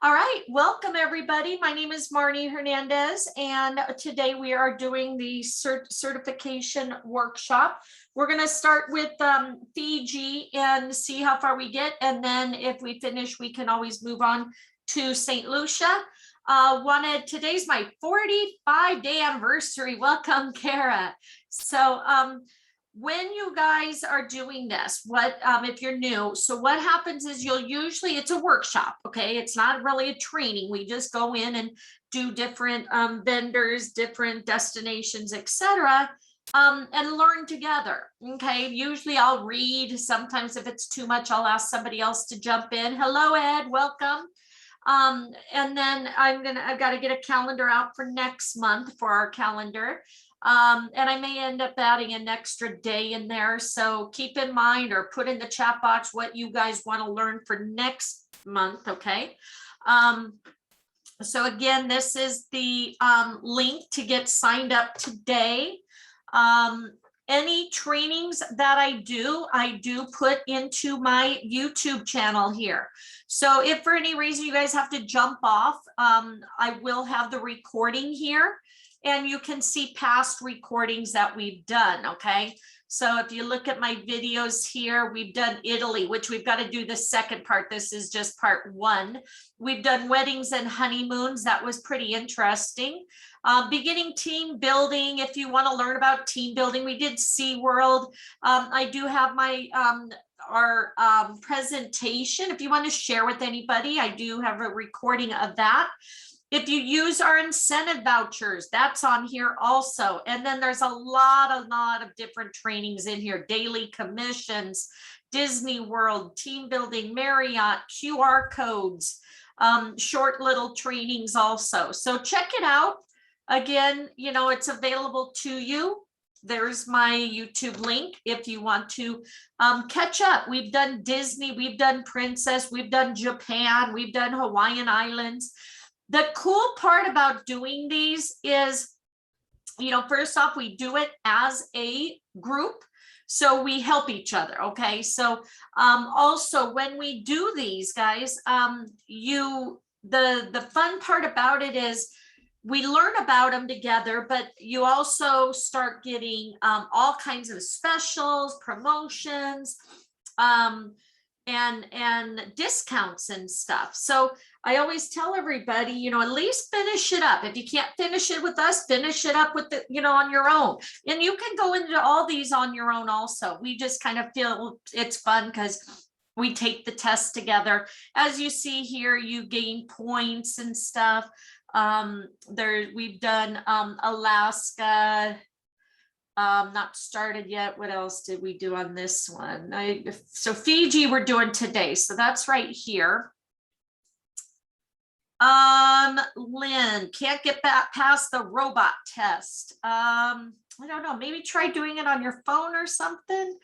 All right, welcome everybody. My name is Marnie Hernandez, and today we are doing the certification workshop. We're going to start with Fiji and see how far we get, and then if we finish, we can always move on to St. Lucia. Today's my 45-day anniversary. Welcome, Kara. So when you guys are doing this, if you're new, so what happens is it's a workshop, okay? It's not really a training. We just go in and do different vendors, different destinations, etc., and learn together, okay? Usually I'll read. Sometimes if it's too much, I'll ask somebody else to jump in. Hello, Ed, welcome. And then I've got to get a calendar out for next month for our calendar. And I may end up adding an extra day in there. So keep in mind or put in the chat box what you guys want to learn for next month. Okay. So again, this is the link to get signed up today. Any trainings that I do put into my YouTube channel here. So if for any reason you guys have to jump off, I will have the recording here. And you can see past recordings that we've done, okay? So if you look at my videos here, we've done Italy, which we've got to do the second part. This is just part one. We've done weddings and honeymoons. That was pretty interesting. Beginning team building, if you want to learn about team building, we did SeaWorld. I do have my our presentation. If you want to share with anybody, I do have a recording of that. If you use our incentive vouchers, that's on here also. And then there's a lot of different trainings in here, daily commissions, Disney World, team building, Marriott, QR codes, short little trainings also. So check it out. Again, it's available to you. There's my YouTube link if you want to catch up. We've done Disney, we've done Princess, we've done Japan, we've done Hawaiian Islands. The cool part about doing these is, first off, we do it as a group. So we help each other. Okay. So also when we do these guys, the fun part about it is we learn about them together, but you also start getting all kinds of specials, promotions, and discounts and stuff. So I always tell everybody, at least finish it up. If you can't finish it with us, finish it up with on your own. And you can go into all these on your own also. We just kind of feel it's fun because we take the test together. As you see here, you gain points and stuff. We've done Alaska. Not started yet. What else did we do on this one? So Fiji we're doing today. So that's right here. Lynn, can't get back past the robot test. I don't know, maybe try doing it on your phone or something.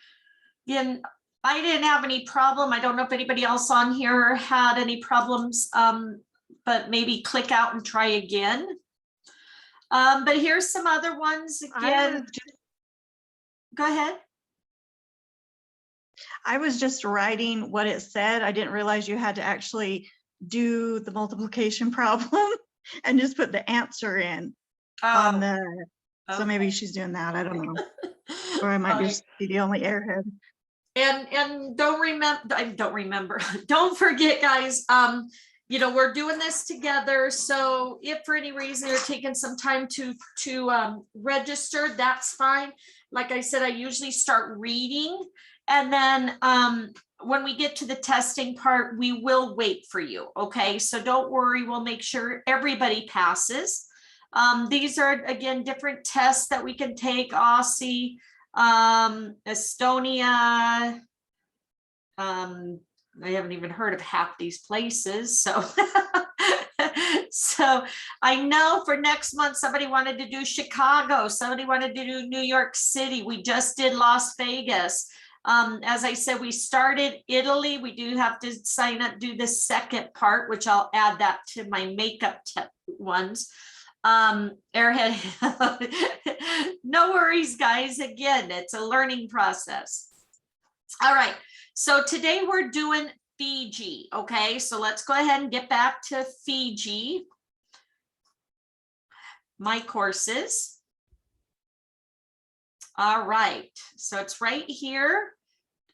Again, I didn't have any problem. I don't know if anybody else on here had any problems, but maybe click out and try again. But here's some other ones again. Go ahead. I was just writing what it said. I didn't realize you had to actually do the multiplication problem and just put the answer in on the, okay. So maybe she's doing that. I don't know. Or I might just be the only airhead. And don't forget, guys, we're doing this together. So if for any reason you're taking some time to register, that's fine. Like I said, I usually start reading, and then when we get to the testing part, we will wait for you. Okay, so don't worry, we'll make sure everybody passes. These are, again, different tests that we can take. Aussie, Estonia. I haven't even heard of half these places. So, so I know for next month, somebody wanted to do Chicago. Somebody wanted to do New York City. We just did Las Vegas. As I said, we started Italy. We do have to sign up, do the second part, which I'll add that to my makeup ones. Airhead, no worries, guys. Again, it's a learning process. All right. So today we're doing Fiji. Okay, so let's go ahead and get back to Fiji. My courses. All right, so it's right here.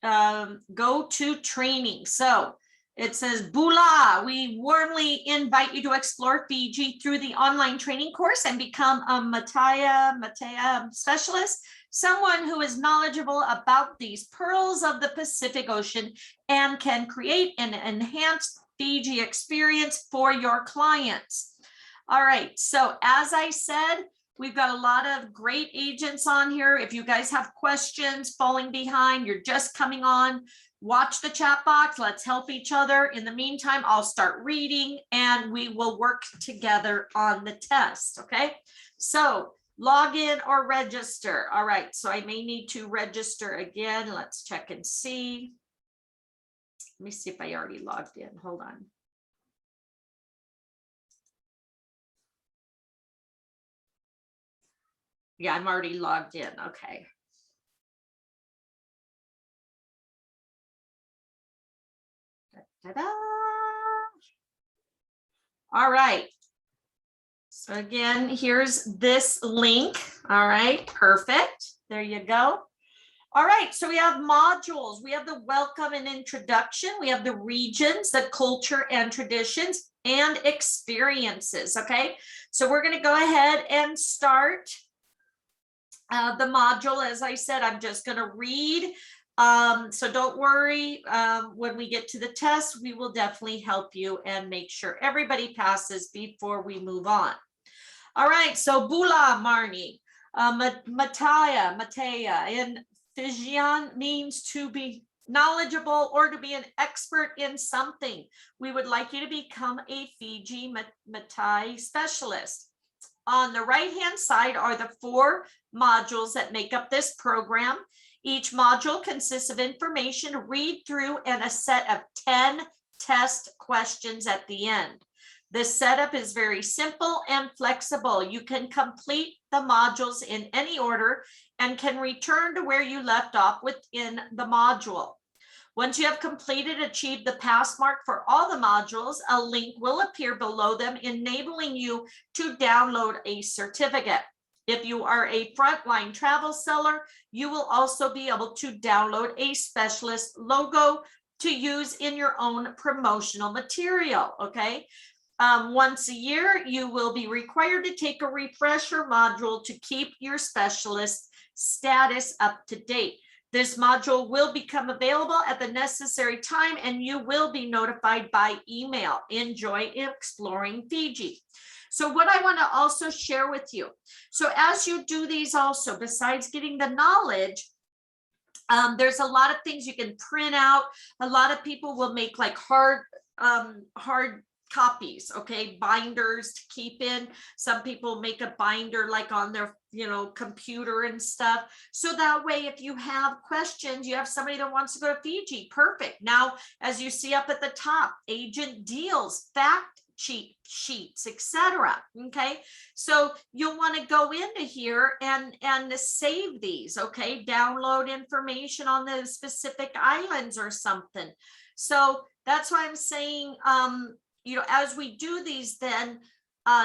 Go to training. So it says, Bula, we warmly invite you to explore Fiji through the online training course and become a Matea specialist, someone who is knowledgeable about these pearls of the Pacific Ocean and can create an enhanced Fiji experience for your clients. All right, so as I said, we've got a lot of great agents on here. If you guys have questions, falling behind, you're just coming on, watch the chat box. Let's help each other. In the meantime, I'll start reading and we will work together on the test. Okay, so log in or register. All right, so I may need to register again. Let's check and see. Let me see if I already logged in. Hold on. Yeah, I'm already logged in. Okay. Ta-da. All right. So again, here's this link. All right, perfect. There you go. All right, so we have modules. We have the welcome and introduction. We have the regions, the culture and traditions, and experiences. Okay, so we're going to go ahead and start the module. As I said, I'm just going to read. So don't worry, when we get to the test, we will definitely help you and make sure everybody passes before we move on. All right, so Bula Marni, Matea in Fijian means to be knowledgeable or to be an expert in something. We would like you to become a Fiji Matai specialist. On the right-hand side are the 4 modules that make up this program. Each module consists of information to read through and a set of 10 test questions at the end. The setup is very simple and flexible. You can complete the modules in any order and can return to where you left off within the module. Once you have completed, achieved the pass mark for all the modules, a link will appear below them, enabling you to download a certificate. If you are a frontline travel seller, you will also be able to download a specialist logo to use in your own promotional material, okay? Once a year, you will be required to take a refresher module to keep your specialist status up to date. This module will become available at the necessary time and you will be notified by email. Enjoy exploring Fiji. So what I want to also share with you, so as you do these also, besides getting the knowledge, there's a lot of things you can print out. A lot of people will make like hard copies, okay, binders to keep in. Some people make a binder like on their, computer and stuff. So that way, if you have questions, you have somebody that wants to go to Fiji, perfect. Now, as you see up at the top, agent deals, fact sheets, etc. Okay, so you'll want to go into here and save these, okay, download information on the specific islands or something. So that's why I'm saying, as we do these, then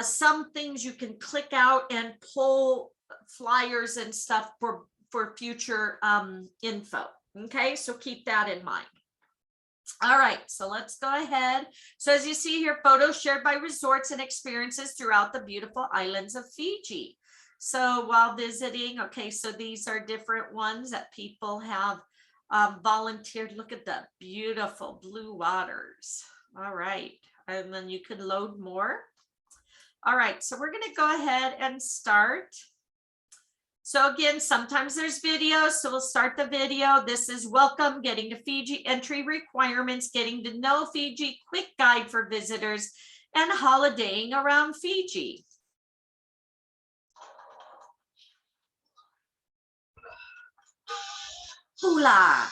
some things you can click out and pull flyers and stuff for future info. Okay, so keep that in mind. All right, so let's go ahead. So as you see here, photos shared by resorts and experiences throughout the beautiful islands of Fiji. So while visiting, okay, so these are different ones that people have volunteered. Look at the beautiful blue waters. All right, and then you can load more. All right, so we're going to go ahead and start. So again, sometimes there's videos, so we'll start the video. This is welcome, getting to Fiji, entry requirements, getting to know Fiji, quick guide for visitors, and holidaying around Fiji. Hula.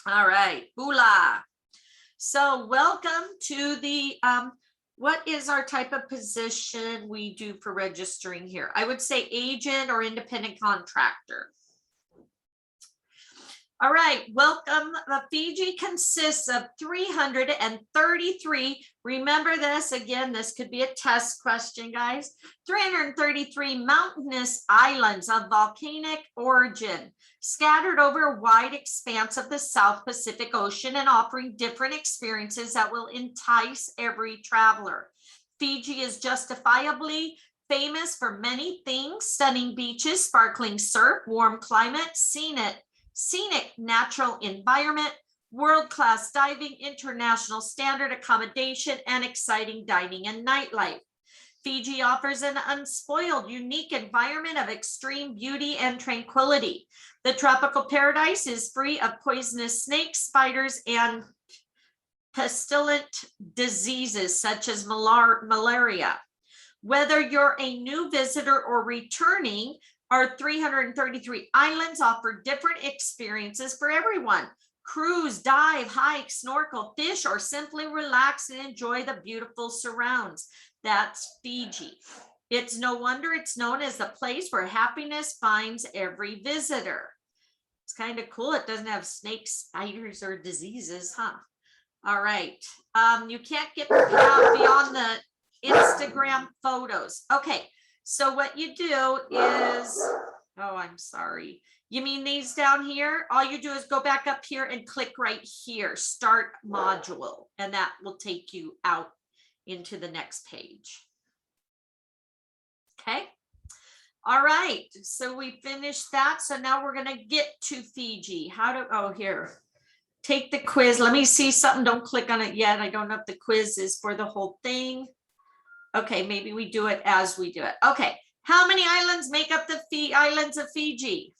All right, Bula. So welcome to the What is our type of position we do for registering here? I would say agent or independent contractor. All right, welcome. The Fiji consists of 333. Remember this, again, this could be a test question, guys. 333 mountainous islands of volcanic origin, scattered over a wide expanse of the South Pacific Ocean and offering different experiences that will entice every traveler. Fiji is justifiably famous for many things: stunning beaches, sparkling surf, warm climate, scenic natural environment, world-class diving, international standard accommodation, and exciting dining and nightlife. Fiji offers an unspoiled, unique environment of extreme beauty and tranquility. The tropical paradise is free of poisonous snakes, spiders, and pestilent diseases such as malaria. Whether you're a new visitor or returning, our 333 islands offer different experiences for everyone. Cruise, dive, hike, snorkel, fish, or simply relax and enjoy the beautiful surrounds. That's Fiji. It's no wonder it's known as the place where happiness finds every visitor. It's kind of cool. It doesn't have snakes, spiders, or diseases, huh? All right. You can't get beyond the Instagram photos. Okay. So what you do is, oh, I'm sorry. You mean these down here? All you do is go back up here and click right here, start module, and that will take you out into the next page. Okay. All right. So we finished that. So now we're going to get to Fiji. Oh, here. Take the quiz. Let me see something. Don't click on it yet. I don't know if the quiz is for the whole thing. Okay, maybe we do it as we do it. Okay, how many islands make up the islands of Fiji?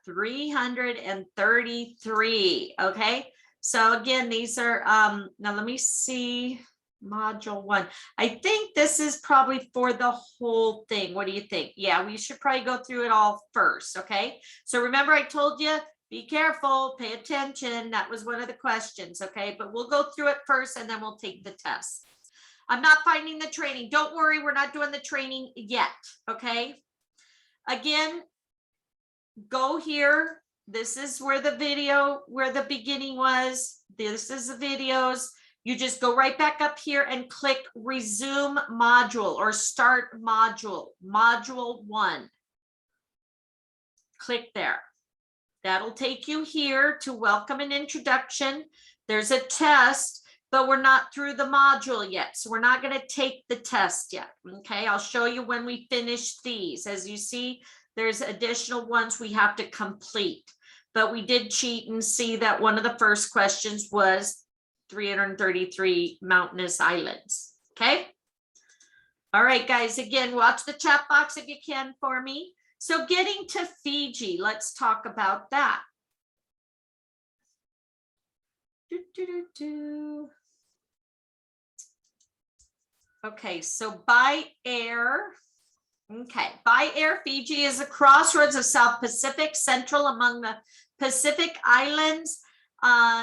333. Okay, so again, these are, now let me see, module 1. I think this is probably for the whole thing. What do you think? Yeah, we should probably go through it all first. Okay, so remember I told you, be careful, pay attention. That was one of the questions, okay? But we'll go through it first and then we'll take the test. I'm not finding the training. Don't worry, we're not doing the training yet, okay? Again, go here. This is where the video, where the beginning was. This is the videos. You just go right back up here and click resume module or start module, module 1. Click there. That'll take you here to welcome and introduction. There's a test, but we're not through the module yet. So we're not going to take the test yet. Okay, I'll show you when we finish these. As you see, there's additional ones we have to complete. But we did cheat and see that one of the first questions was 333 mountainous islands. Okay. All right, guys, again, watch the chat box if you can for me. So getting to Fiji, let's talk about that. Okay, so by air. Okay, by air, Fiji is a crossroads of South Pacific, central among the Pacific Islands,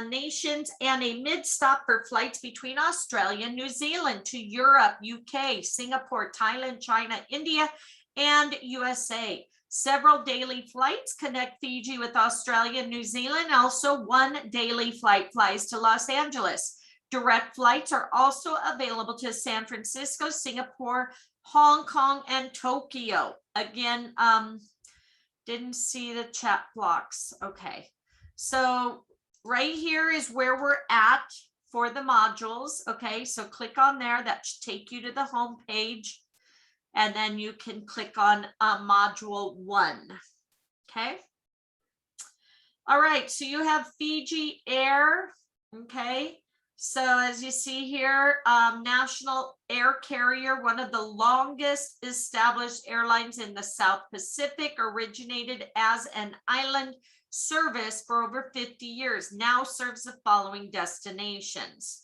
nations, and a mid-stop for flights between Australia and New Zealand to Europe, UK, Singapore, Thailand, China, India, and USA. Several daily flights connect Fiji with Australia and New Zealand. Also, one daily flight flies to Los Angeles. Direct flights are also available to San Francisco, Singapore, Hong Kong, and Tokyo. Again, didn't see the chat blocks. Okay, so right here is where we're at for the modules. Okay, so click on there. That should take you to the home page. And then you can click on module 1. Okay. All right, so you have Fiji Air. Okay. So as you see here, national air carrier, one of the longest established airlines in the South Pacific, originated as an island service for over 50 years, now serves the following destinations.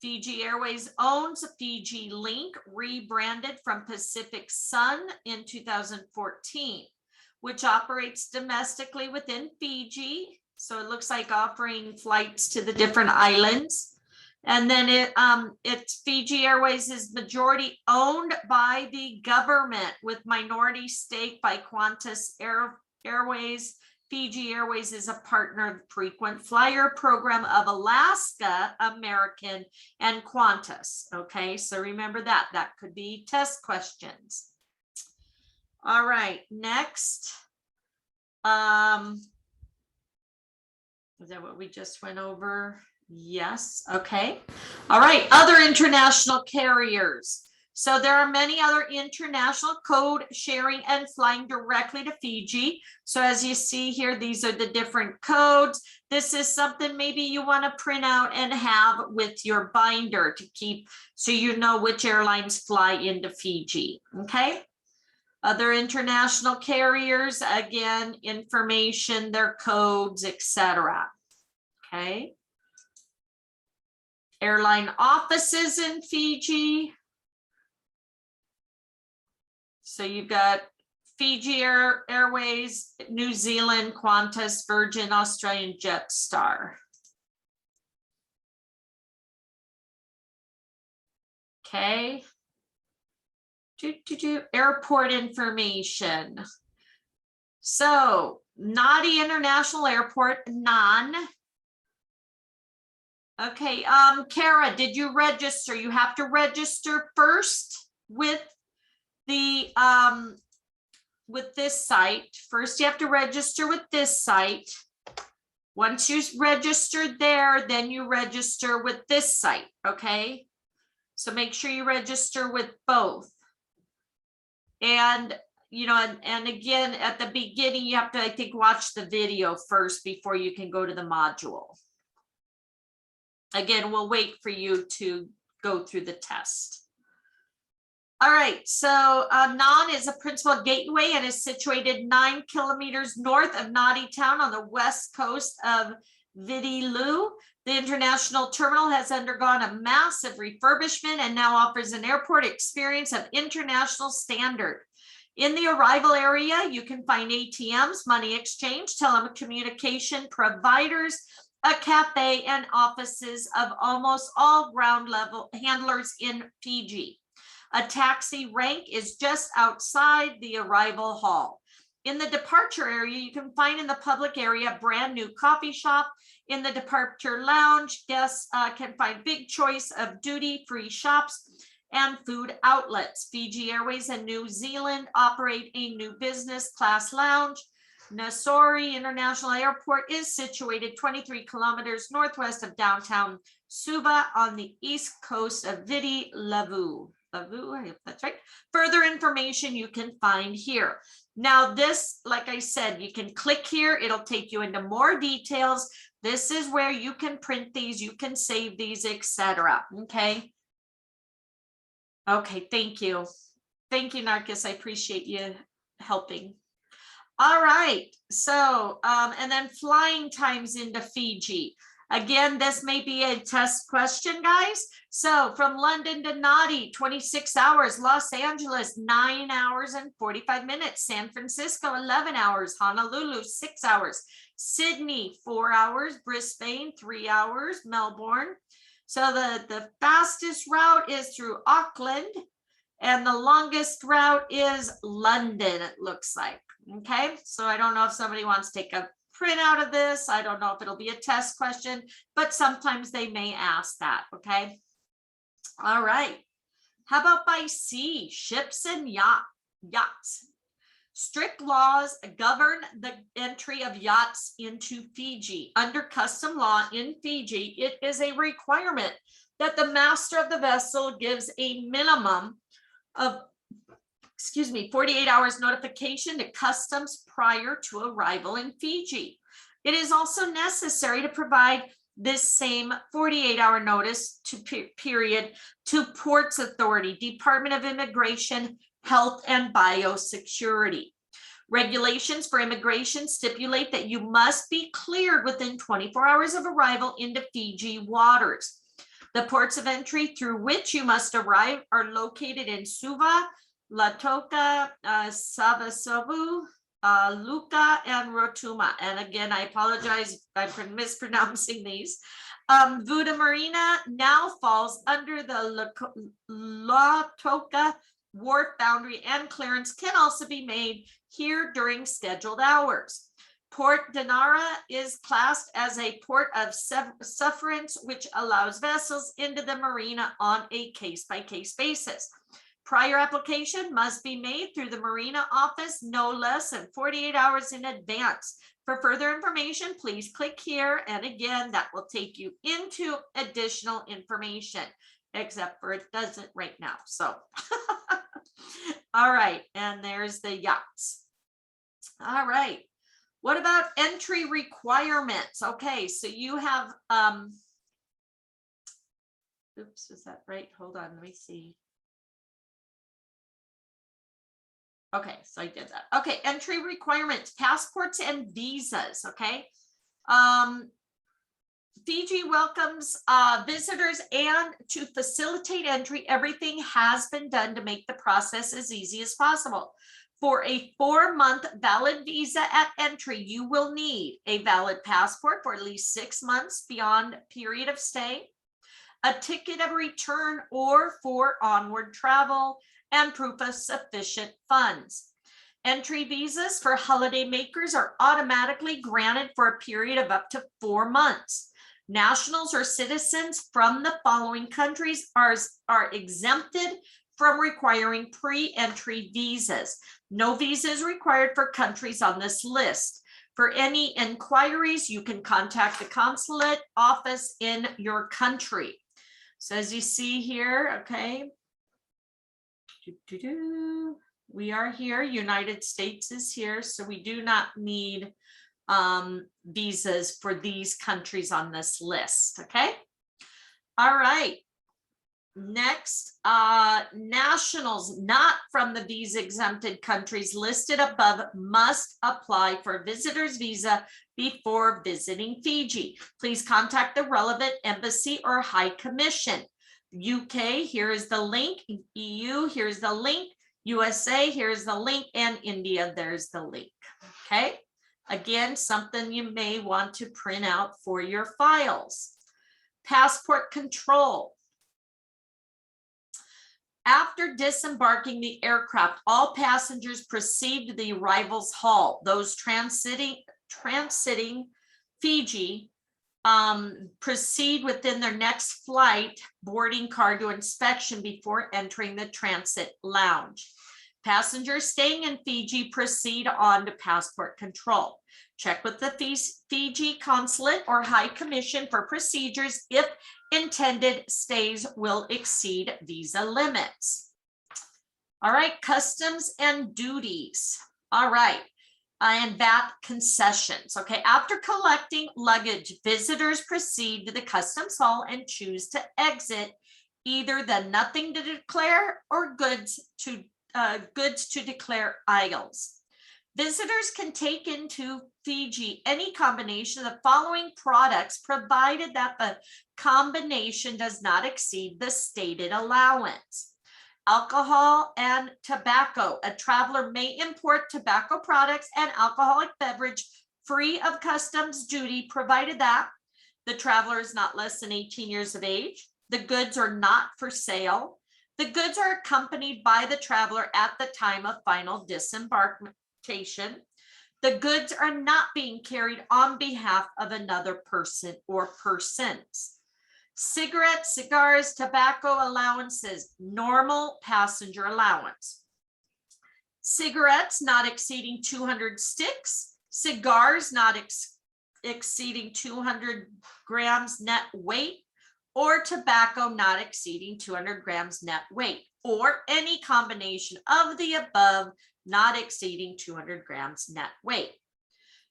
Fiji Airways owns Fiji Link, rebranded from Pacific Sun in 2014, which operates domestically within Fiji. So it looks like offering flights to the different islands. And then it's Fiji Airways is majority owned by the government with minority stake by Qantas Airways. Fiji Airways is a partner of frequent flyer program of Alaska, American, and Qantas. Okay, so remember that. That could be test questions. All right, next. Is that what we just went over? Yes, okay. All right, other international carriers. So there are many other international code sharing and flying directly to Fiji. So as you see here, these are the different codes. This is something maybe you want to print out and have with your binder to keep so you know which airlines fly into Fiji, okay? Other international carriers, again, information, their codes, etc. Okay. Airline offices in Fiji. So you've got Fiji Airways, New Zealand, Qantas, Virgin, Australian, Jetstar. Okay. Airport information. So Nadi International Airport, none. Okay, Kara, did you register? You have to register first with the with this site. First, you have to register with this site. Once you registered there, then you register with this site, okay? So make sure you register with both. And, you know, and again, at the beginning, you have to, I think, watch the video first before you can go to the module. Again, we'll wait for you to go through the test. All right, so Nan is a principal gateway and is situated 9 kilometers north of Nadi town on the west coast of Vitilu. The international terminal has undergone a massive refurbishment and now offers an airport experience of international standard. In the arrival area, you can find ATMs, money exchange, telecommunication providers, a cafe, and offices of almost all ground level handlers in Fiji. A taxi rank is just outside the arrival hall. In the departure area, you can find in the public area a brand new coffee shop. In the departure lounge, guests can find big choice of duty-free shops and food outlets. Fiji Airways and New Zealand operate a new business class lounge. Nassori International Airport is situated 23 kilometers northwest of downtown Suva on the east coast of Viti Levu. I hope that's right. Further information you can find here. Now this, like I said, you can click here. It'll take you into more details. This is where you can print these, you can save these, etc. Okay. Okay, thank you. Thank you, Narcus. I appreciate you helping. All right, so, and then flying times into Fiji. Again, this may be a test question, guys. So from London to Nadi, 26 hours, Los Angeles, 9 hours and 45 minutes, San Francisco, 11 hours, Honolulu, 6 hours, Sydney, 4 hours, Brisbane, 3 hours, Melbourne. So the fastest route is through Auckland and the longest route is London, it looks like. Okay, so I don't know if somebody wants to take a print out of this. I don't know if it'll be a test question, but sometimes they may ask that. Okay. All right. How about by sea? Ships and yachts. Strict laws govern the entry of yachts into Fiji. Under custom law in Fiji, it is a requirement that the master of the vessel gives a minimum of 48 hours notification to customs prior to arrival in Fiji. It is also necessary to provide this same 48-hour notice to period to Ports Authority, Department of Immigration, Health and Biosecurity. Regulations for immigration stipulate that you must be cleared within 24 hours of arrival into Fiji waters. The ports of entry through which you must arrive are located in Suva, Latoka, Savasovu, Luka, and Rotuma. And again, I apologize if I'm mispronouncing these. Vuda Marina now falls under the La Toca wharf boundary, and clearance can also be made here during scheduled hours. Port Denara is classed as a port of sufferance, which allows vessels into the marina on a case-by-case basis. Prior application must be made through the marina office no less than 48 hours in advance. For further information, please click here. And again, that will take you into additional information, except for it doesn't right now. So, all right. And there's the yachts. All right. What about entry requirements? Okay, so you have, oops, is that right? Hold on, let me see. Okay, so I did that. Okay, entry requirements, passports and visas, okay? Fiji welcomes visitors, and to facilitate entry, everything has been done to make the process as easy as possible. For a 4-month valid visa at entry, you will need a valid passport for at least 6 months beyond period of stay, a ticket of return or for onward travel, and proof of sufficient funds. Entry visas for holiday makers are automatically granted for a period of up to 4 months. Nationals or citizens from the following countries are exempted from requiring pre-entry visas. No visa is required for countries on this list. For any inquiries, you can contact the consulate office in your country. So as you see here, okay, we are here, United States is here, so we do not need visas for these countries on this list, okay? All right. Next, nationals not from the visa exempted countries listed above must apply for a visitor's visa before visiting Fiji. Please contact the relevant embassy or high commission. UK, here is the link. EU, here's the link. USA, here's the link. And India, there's the link. Okay. Again, something you may want to print out for your files. Passport control. After disembarking the aircraft, all passengers proceed to the arrivals hall. Those transiting Fiji proceed within their next flight boarding cargo inspection before entering the transit lounge. Passengers staying in Fiji proceed on to passport control. Check with the Fiji consulate or high commission for procedures if intended stays will exceed visa limits. All right, customs and duties. All right, and VAT concessions. Okay, after collecting luggage, visitors proceed to the customs hall and choose to exit either the nothing to declare or goods to declare aisles. Visitors can take into Fiji any combination of the following products, provided that the combination does not exceed the stated allowance. Alcohol and tobacco. A traveler may import tobacco products and alcoholic beverage free of customs duty, provided that the traveler is not less than 18 years of age. The goods are not for sale. The goods are accompanied by the traveler at the time of final disembarkation. The goods are not being carried on behalf of another person or persons. Cigarettes, cigars, tobacco allowances, normal passenger allowance. Cigarettes not exceeding 200 sticks, cigars not exceeding 200 grams net weight, or tobacco not exceeding 200 grams net weight, or any combination of the above not exceeding 200 grams net weight.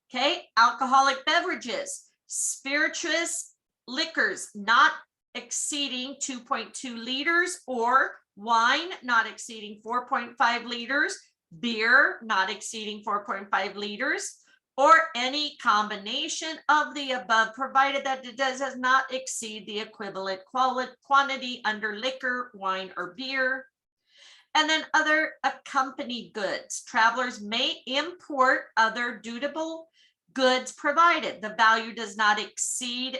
Okay, alcoholic beverages, spirituous liquors not exceeding 2.2 liters, or wine not exceeding 4.5 liters, beer not exceeding 4.5 liters, or any combination of the above, provided that it does not exceed the equivalent quantity under liquor, wine, or beer. And then other accompanied goods. Travelers may import other dutiable Goods provided. The value does not exceed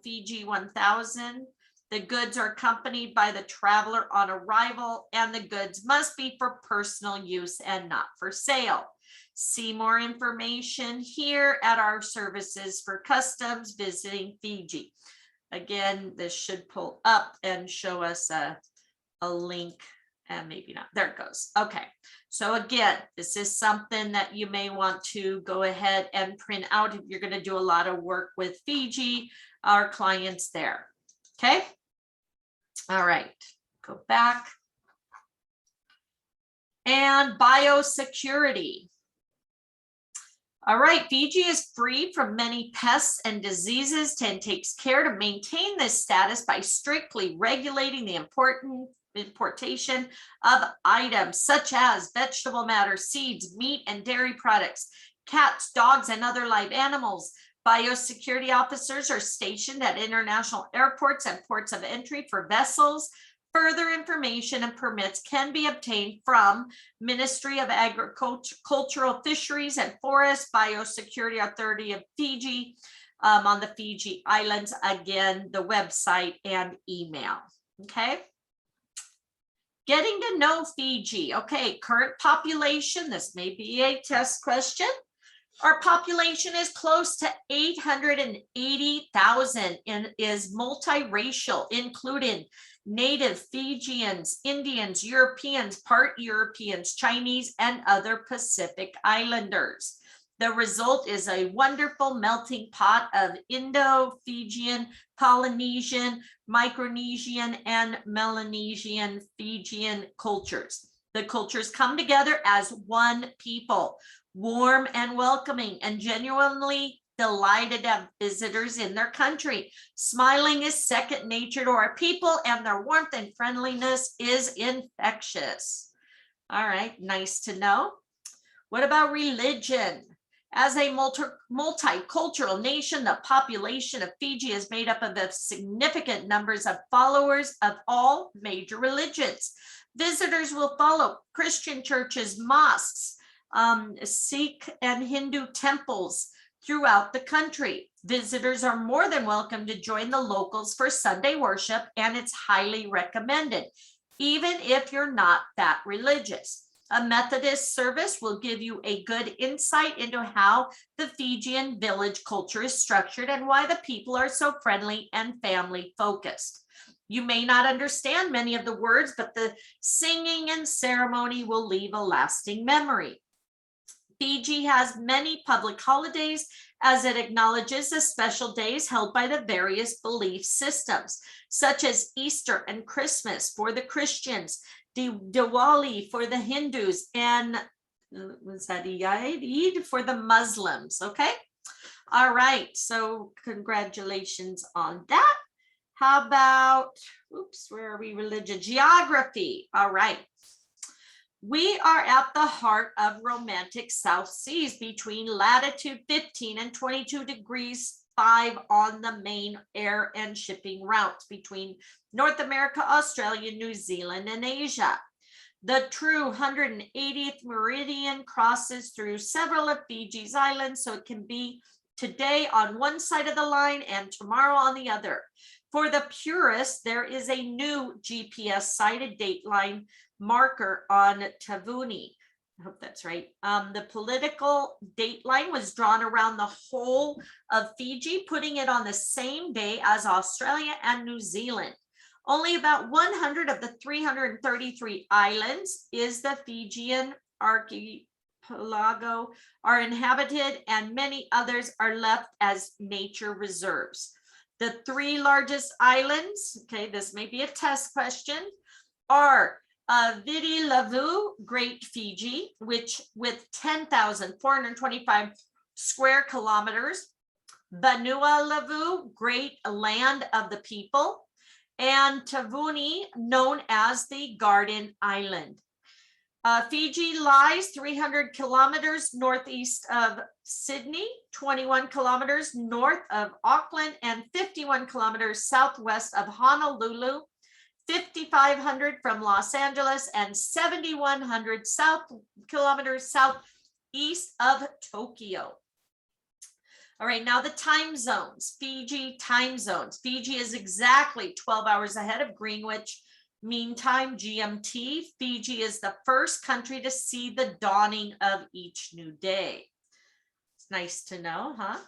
Fiji 1,000. The goods are accompanied by the traveler on arrival, and the goods must be for personal use and not for sale. See more information here at our services for customs visiting Fiji. Again, this should pull up and show us a link, and maybe not. There it goes. Okay. So again, this is something that you may want to go ahead and print out if you're going to do a lot of work with Fiji, our clients there. Okay. All right. Go back. And biosecurity. All right, Fiji is free from many pests and diseases and takes care to maintain this status by strictly regulating the importation of items such as vegetable matter, seeds, meat, and dairy products, cats, dogs, and other live animals. Biosecurity officers are stationed at international airports and ports of entry for vessels. Further information and permits can be obtained from Ministry of Agricultural Fisheries and Forests, Biosecurity Authority of Fiji, on the Fiji Islands. Again, the website and email. Okay. Getting to know Fiji. Okay, current population. This may be a test question. Our population is close to 880,000 and is multiracial, including native Fijians, Indians, Europeans, part Europeans, Chinese, and other Pacific Islanders. The result is a wonderful melting pot of Indo-Fijian, Polynesian, Micronesian, and Melanesian Fijian cultures. The cultures come together as one people, warm and welcoming, and genuinely delighted to have visitors in their country. Smiling is second nature to our people, and their warmth and friendliness is infectious. All right, nice to know. What about religion? As a multicultural nation, the population of Fiji is made up of significant numbers of followers of all major religions. Visitors will follow Christian churches, mosques, Sikh and Hindu temples throughout the country. Visitors are more than welcome to join the locals for Sunday worship, and it's highly recommended, even if you're not that religious. A Methodist service will give you a good insight into how the Fijian village culture is structured and why the people are so friendly and family focused. You may not understand many of the words, but the singing and ceremony will leave a lasting memory. Fiji has many public holidays as it acknowledges the special days held by the various belief systems, such as Easter and Christmas for the Christians, Diwali for the Hindus, and was that Eid for the Muslims. Okay. All right. So congratulations on that. How about, oops, where are we? Religion, geography. All right. We are at the heart of romantic South Seas between latitude 15 and 22 degrees 5 on the main air and shipping routes between North America, Australia, New Zealand, and Asia. The true 180th meridian crosses through several of Fiji's islands, so it can be today on one side of the line and tomorrow on the other. For the purists, there is a new GPS-sighted dateline marker on Tavuni. I hope that's right. The political dateline was drawn around the whole of Fiji, putting it on the same day as Australia and New Zealand. Only about 100 of the 333 islands is the Fijian archipelago are inhabited, and many others are left as nature reserves. The three largest islands, okay, this may be a test question, are Viti Levu, Great Fiji, which with 10,425 square kilometers, Vanua Levu, Great Land of the People, and Tavuni, known as the Garden Island. Fiji lies 300 kilometers northeast of Sydney, 21 kilometers north of Auckland, and 51 kilometers southwest of Honolulu, 5,500 from Los Angeles, and 7,100 kilometers southeast of Tokyo. All right, now the time zones, Fiji time zones. Fiji is exactly 12 hours ahead of Greenwich Mean Time, GMT. Fiji is the first country to see the dawning of each new day. It's nice to know, huh?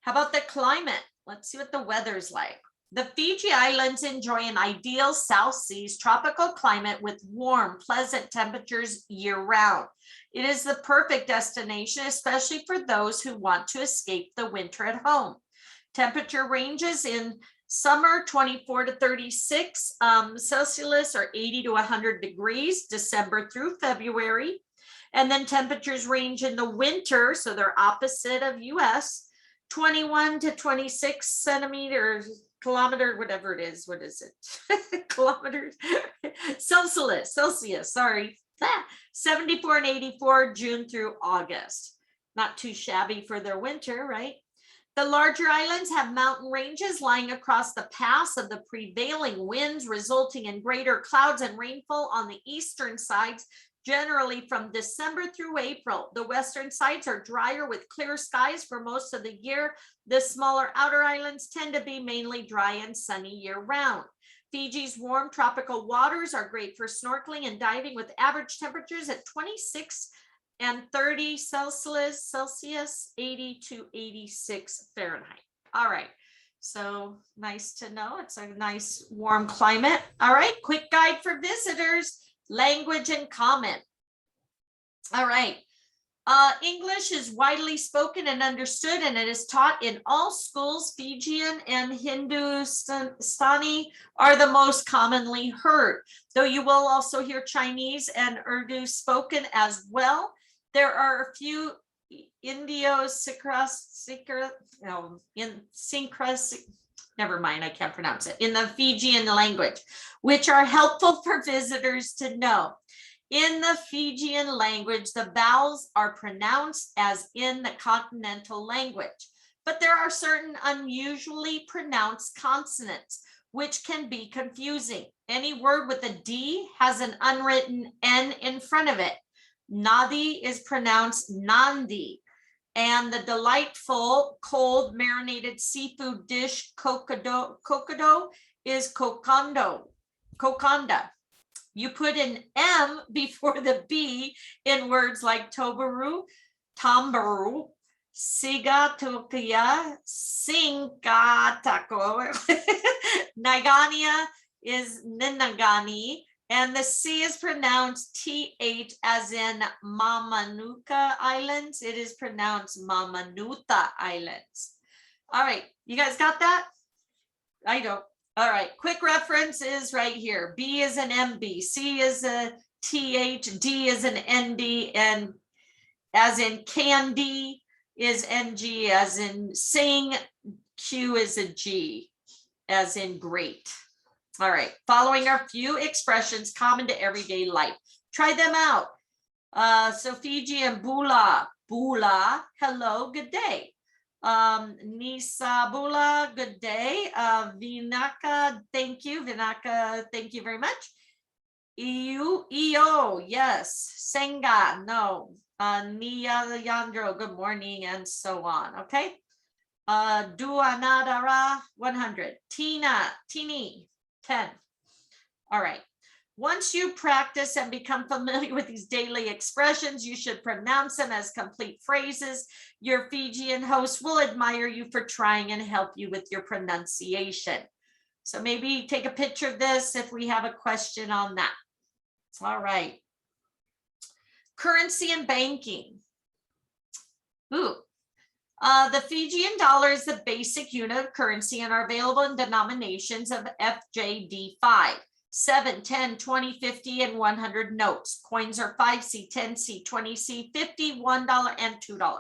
How about the climate? Let's see what the weather's like. The Fiji Islands enjoy an ideal South Seas tropical climate with warm, pleasant temperatures year-round. It is the perfect destination, especially for those who want to escape the winter at home. Temperature ranges in summer 24 to 36 Celsius or 80 to 100 degrees, December through February. And then temperatures range in the winter, so they're opposite of US, 21 to 26 centimeters, kilometer, whatever it is. What is it? Kilometers, Celsius, sorry. 74 and 84 June through August. Not too shabby for their winter, right? The larger islands have mountain ranges lying across the paths of the prevailing winds, resulting in greater clouds and rainfall on the eastern sides, generally from December through April. The western sides are drier with clear skies for most of the year. The smaller outer islands tend to be mainly dry and sunny year-round. Fiji's warm tropical waters are great for snorkeling and diving with average temperatures at 26 and 30 Celsius, 80 to 86 Fahrenheit. All right, so nice to know. It's a nice warm climate. All right, quick guide for visitors, language and comment. All right. English is widely spoken and understood, and it is taught in all schools. Fijian and Hindustani are the most commonly heard, though you will also hear Chinese and Urdu spoken as well. There are a few never mind, I can't pronounce it, in the Fijian language, which are helpful for visitors to know. In the Fijian language, the vowels are pronounced as in the continental language, but there are certain unusually pronounced consonants, which can be confusing. Any word with a D has an unwritten N in front of it. Nadi is pronounced Nandi, and the delightful cold marinated seafood dish kokado is kokonda. You put an M before the B in words like Tobaru, Tambaru, Sigatopia, Singatako. Nagania is Ninagani, and the C is pronounced TH as in Mamanuca Islands. It is pronounced Mamanuta Islands. All right, you guys got that? I don't. All right, quick reference is right here. B is an MB, C is a TH, D is an ND, and as in candy is NG, as in sing, Q is a G, as in great. All right, following are few expressions common to everyday life. Try them out. So Fijian bula, bula, hello, good day. Nisabula, good day. Vinaka, thank you. Vinaka, thank you very much. Io, yes. Senga, no. Nia Yandro, good morning, and so on. Okay. Duanadara, 100. Tina, Tini, 10. All right. Once you practice and become familiar with these daily expressions, you should pronounce them as complete phrases. Your Fijian host will admire you for trying and help you with your pronunciation. So maybe take a picture of this if we have a question on that. All right. Currency and banking. Ooh. The Fijian dollar is the basic unit of currency and are available in denominations of FJD5. 7, 10, 20, 50, and 100 notes. Coins are 5C, 10C, 20C, 50, $1, and $2.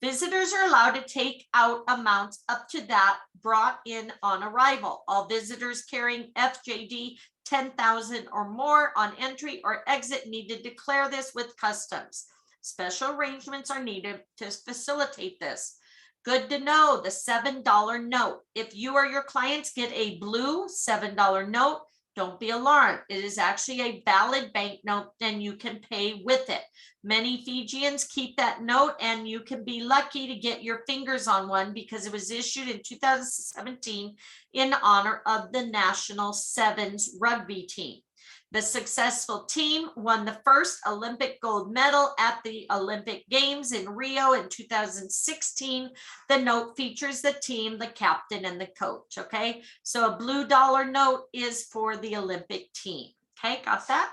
Visitors are allowed to take out amounts up to that brought in on arrival. All visitors carrying FJD 10,000 or more on entry or exit need to declare this with customs. Special arrangements are needed to facilitate this. Good to know, the $7 note. If you or your clients get a blue $7 note, Don't be alarmed. It is actually a valid banknote and you can pay with it. Many Fijians keep that note and you can be lucky to get your fingers on one because it was issued in 2017 in honor of the national sevens rugby team. The successful team won the first Olympic gold medal at the Olympic Games in Rio in 2016. The note features the team, the captain, and the coach, okay? So a blue dollar note is for the Olympic team, okay? Got that?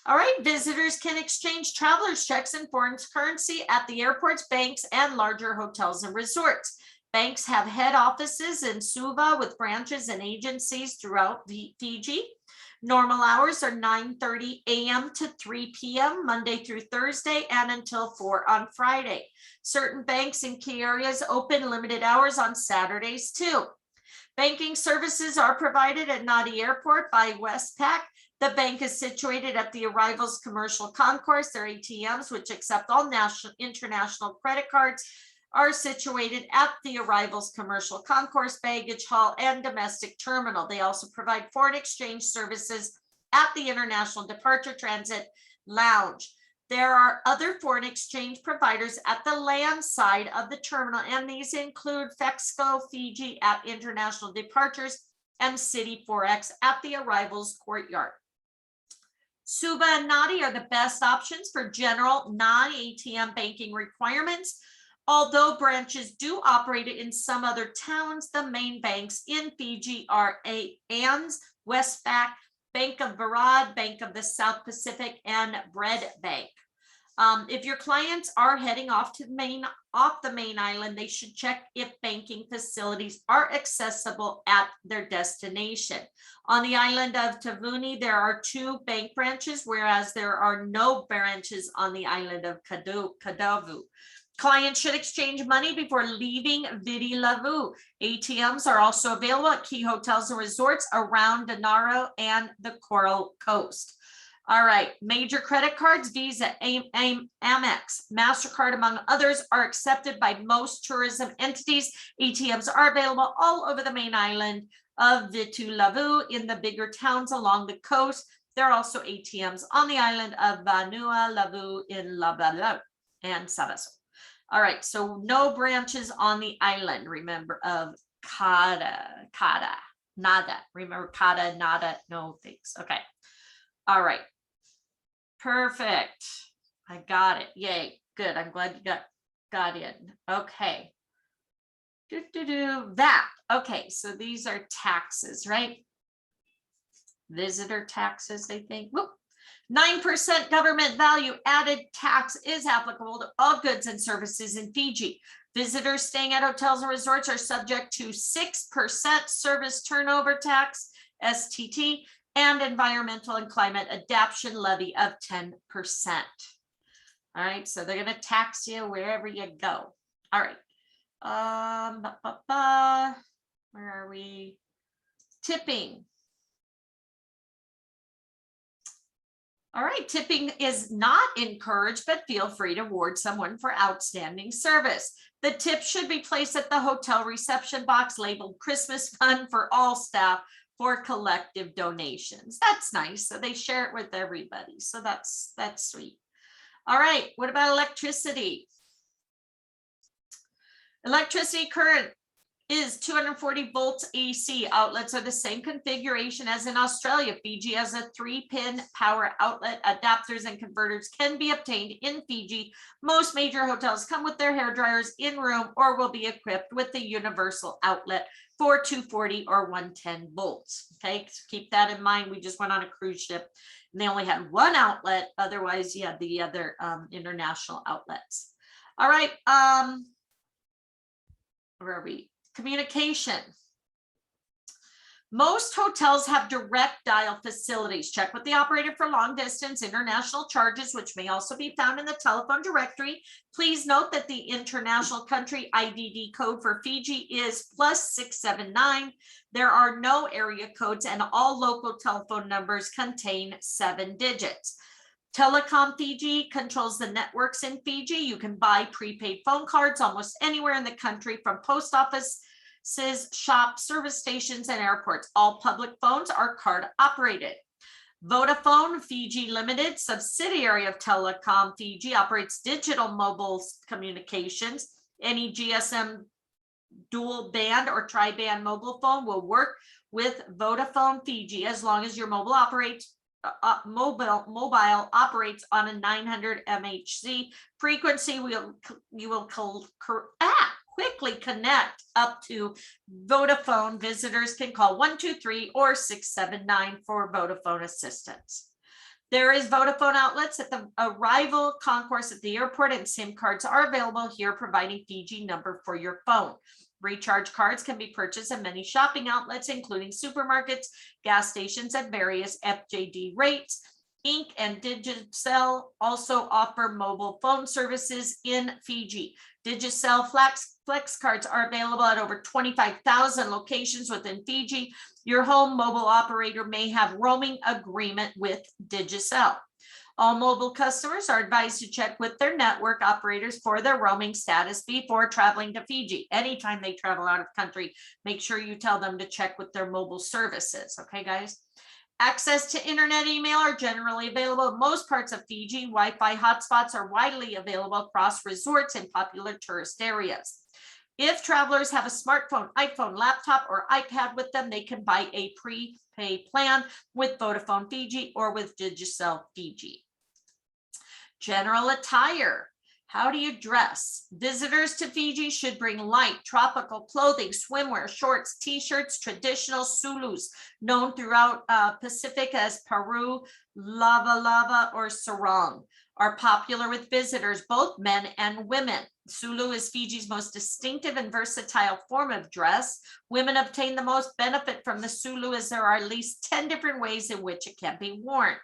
All right, visitors can exchange travelers' checks in foreign currency at the airports, banks, and larger hotels and resorts. Banks have head offices in Suva with branches and agencies throughout Fiji. Normal hours are 9:30 a.m. to 3 p.m. Monday through Thursday and until 4 on Friday. Certain banks in key areas open limited hours on Saturdays too. Banking services are provided at Nadi Airport by Westpac. The bank is situated at the arrivals commercial concourse. Their ATMs, which accept all national international credit cards, are situated at the arrivals commercial concourse, baggage hall, and domestic terminal. They also provide foreign exchange services at the International Departure Transit Lounge. There are other foreign exchange providers at the land side of the terminal, and these include Fexco Fiji at International Departures and City Forex at the arrivals courtyard. Suva and Nadi are the best options for general non-ATM banking requirements. Although branches do operate in some other towns, the main banks in Fiji are ANZ, Westpac, Bank of Barad, Bank of the South Pacific, and Bread Bank. If your clients are heading off the main island, they should check if banking facilities are accessible at their destination. On the island of Tavuni, there are 2 bank branches, whereas there are no branches on the island of Kadavu. Clients should exchange money before leaving Viti Levu. ATMs are also available at key hotels and resorts around Denaro and the Coral Coast. All right, major credit cards, Visa, Amex, MasterCard, among others, are accepted by most tourism entities. ATMs are available all over the main island of Vitu Levu in the bigger towns along the coast. There are also ATMs on the island of Vanua Levu in Labalau and Sabaso. All right, so no branches on the island, remember, of nada. Remember, nada, no things. Okay. All right. Perfect. I got it. Yay. Good. I'm glad you got in. Okay. That. Okay, so these are taxes, right? Visitor taxes, I think. Whoop. 9% government value added tax is applicable to all goods and services in Fiji. Visitors staying at hotels and resorts are subject to 6% service turnover tax, STT, and environmental and climate adaptation levy of 10%. All right, so they're going to tax you wherever you go. All right. Where are we? Tipping. All right, tipping is not encouraged, but feel free to reward someone for outstanding service. The tip should be placed at the hotel reception box labeled Christmas Fund for all staff for collective donations. That's nice. So they share it with everybody. So that's sweet. All right, what about electricity? Electricity current is 240 volts AC. Outlets are the same configuration as in Australia. Fiji has a 3-pin power outlet. Adapters and converters can be obtained in Fiji. Most major hotels come with their hair dryers in room or will be equipped with the universal outlet for 240 or 110 volts. Okay, so keep that in mind. We just went on a cruise ship and they only had one outlet. Otherwise, you had the other international outlets. All right, where are we? Communication. Most hotels have direct dial facilities. Check with the operator for long distance international charges, which may also be found in the telephone directory. Please note that the international country IDD code for Fiji is +679. There are no area codes and all local telephone numbers contain 7 digits. Telecom Fiji controls the networks in Fiji. You can buy prepaid phone cards almost anywhere in the country, from post office shop, service stations, and airports. All public phones are card operated. Vodafone Fiji Limited, subsidiary of Telecom Fiji, operates digital mobile communications. Any GSM dual band or tri-band mobile phone will work with Vodafone Fiji as long as your mobile mobile operates on a 900 MHz frequency. You will quickly connect up to Vodafone. Visitors can call 123 or 679 for Vodafone assistance. There is Vodafone outlets at the arrival concourse at the airport, and SIM cards are available here, providing Fiji number for your phone. Recharge cards can be purchased at many shopping outlets, including supermarkets, gas stations at various FJD rates. Inc. and Digicel also offer mobile phone services in Fiji. Digicel Flex cards are available at over 25,000 locations within Fiji. Your home mobile operator may have roaming agreement with Digicel. All mobile customers are advised to check with their network operators for their roaming status before traveling to Fiji. Anytime they travel out of country, make sure you tell them to check with their mobile services. Okay, guys? Access to internet email are generally available in most parts of Fiji. Wi-Fi hotspots are widely available across resorts and popular tourist areas. If travelers have a smartphone, iPhone, laptop, or iPad with them, they can buy a prepaid plan with Vodafone Fiji or with Digicel Fiji. General attire. How do you dress? Visitors to Fiji should bring light tropical clothing, swimwear, shorts, t-shirts. Traditional Sulus, known throughout Pacific as Paru, Lava, or Sarong, are popular with visitors, both men and women. Sulu is Fiji's most distinctive and versatile form of dress. Women obtain the most benefit from the Sulu, as there are at least 10 different ways in which it can be worn.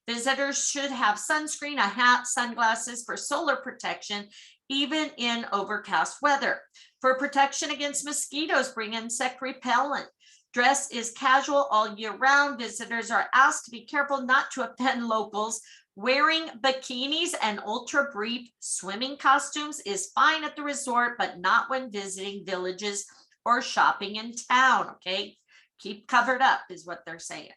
Visitors should have sunscreen, a hat, sunglasses for solar protection, even in overcast weather. For protection against mosquitoes, bring insect repellent. Dress is casual all year round. Visitors are asked to be careful not to offend locals. Wearing bikinis and ultra brief swimming costumes is fine at the resort, but not when visiting villages or shopping in town. Okay, keep covered up is what they're saying.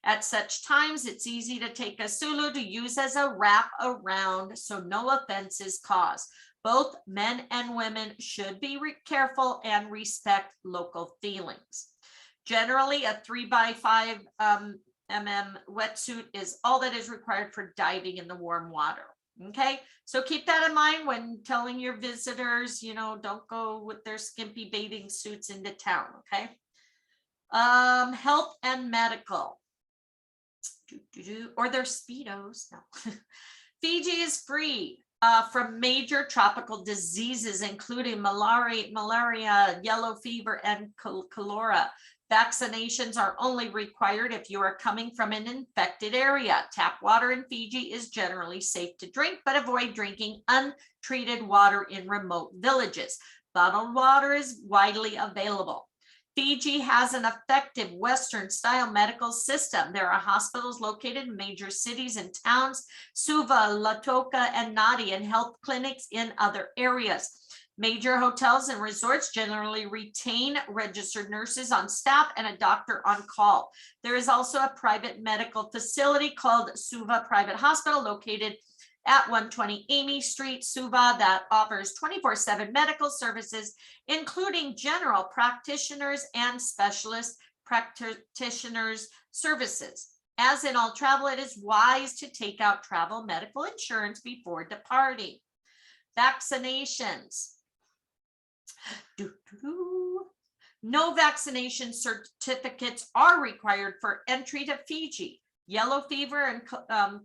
At such times, it's easy to take a Sulu to use as a wrap around, so no offense is caused. Both men and women should be careful and respect local feelings. Generally, a 3x5 mm wetsuit is all that is required for diving in the warm water. Okay, so keep that in mind when telling your visitors, you know, don't go with their skimpy bathing suits into town. Okay. Health and medical. Or their Speedos. No. Fiji is free from major tropical diseases, including malaria, yellow fever, and cholera. Vaccinations are only required if you are coming from an infected area. Tap water in Fiji is generally safe to drink, but avoid drinking untreated water in remote villages. Bottled water is widely available. Fiji has an effective Western-style medical system. There are hospitals located in major cities and towns, Suva, Lautoka, and Nadi, and health clinics in other areas. Major hotels and resorts generally retain registered nurses on staff and a doctor on call. There is also a private medical facility called Suva Private Hospital located at 120 Amy Street, Suva, that offers 24/7 medical services, including general practitioners and specialist practitioners services. As in all travel, it is wise to take out travel medical insurance before departing. Vaccinations. No vaccination certificates are required for entry to Fiji. Yellow fever and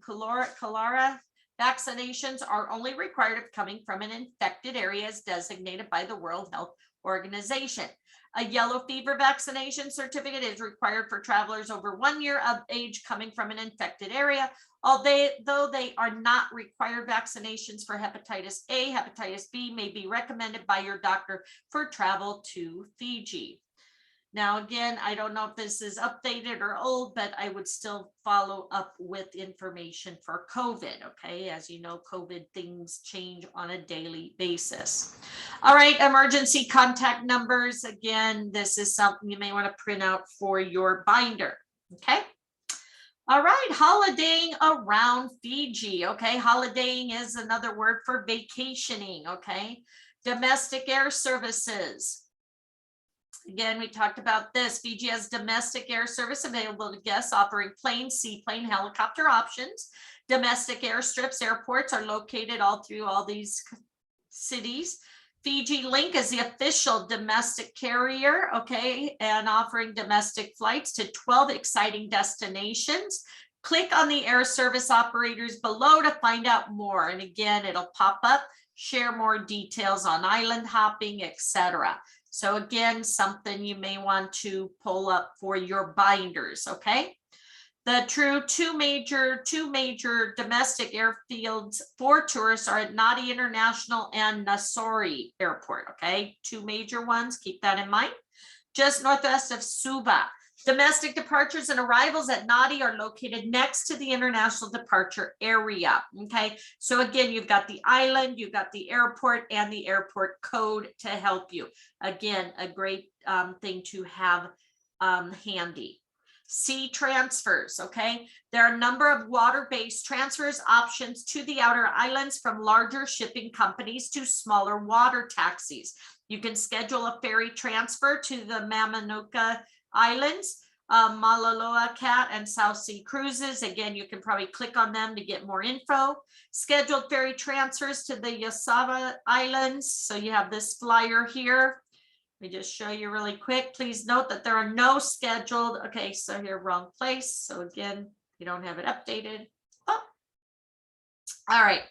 cholera vaccinations are only required if coming from an infected area as designated by the World Health Organization. A yellow fever vaccination certificate is required for travelers over 1 year of age coming from an infected area, although they are not required. Vaccinations for hepatitis A, hepatitis B may be recommended by your doctor for travel to Fiji. Now, again, I don't know if this is updated or old, but I would still follow up with information for COVID, okay? As you know, COVID things change on a daily basis. All right, emergency contact numbers. Again, this is something you may want to print out for your binder, okay? All right, holidaying around Fiji, okay? Holidaying is another word for vacationing, okay? Domestic air services. Again, we talked about this. Fiji has domestic air service available to guests offering plane, seaplane, helicopter options. Domestic airstrips, airports are located all through all these cities. Fiji Link is the official domestic carrier, okay, and offering domestic flights to 12 exciting destinations. Click on the air service operators below to find out more. And again, it'll pop up, share more details on island hopping, etc. So again, something you may want to pull up for your binders, okay? The two major domestic airfields for tourists are at Nadi International and Nassori Airport, okay? Two major ones, keep that in mind. Just northwest of Suva. Domestic departures and arrivals at Nadi are located next to the international departure area, okay? So again, you've got the island, you've got the airport and the airport code to help you. Again, a great thing to have handy. Sea transfers, okay? There are a number of water-based transfers options to the outer islands from larger shipping companies to smaller water taxis. You can schedule a ferry transfer to the Mamanuca Islands, Malaloa Cat and South Sea Cruises. Again, you can probably click on them to get more info. Scheduled ferry transfers to the Yassava Islands. So you have this flyer here. Let me just show you really quick. Please note that there are no scheduled. Okay, so here, wrong place. So again, you don't have it updated. Oh. All right.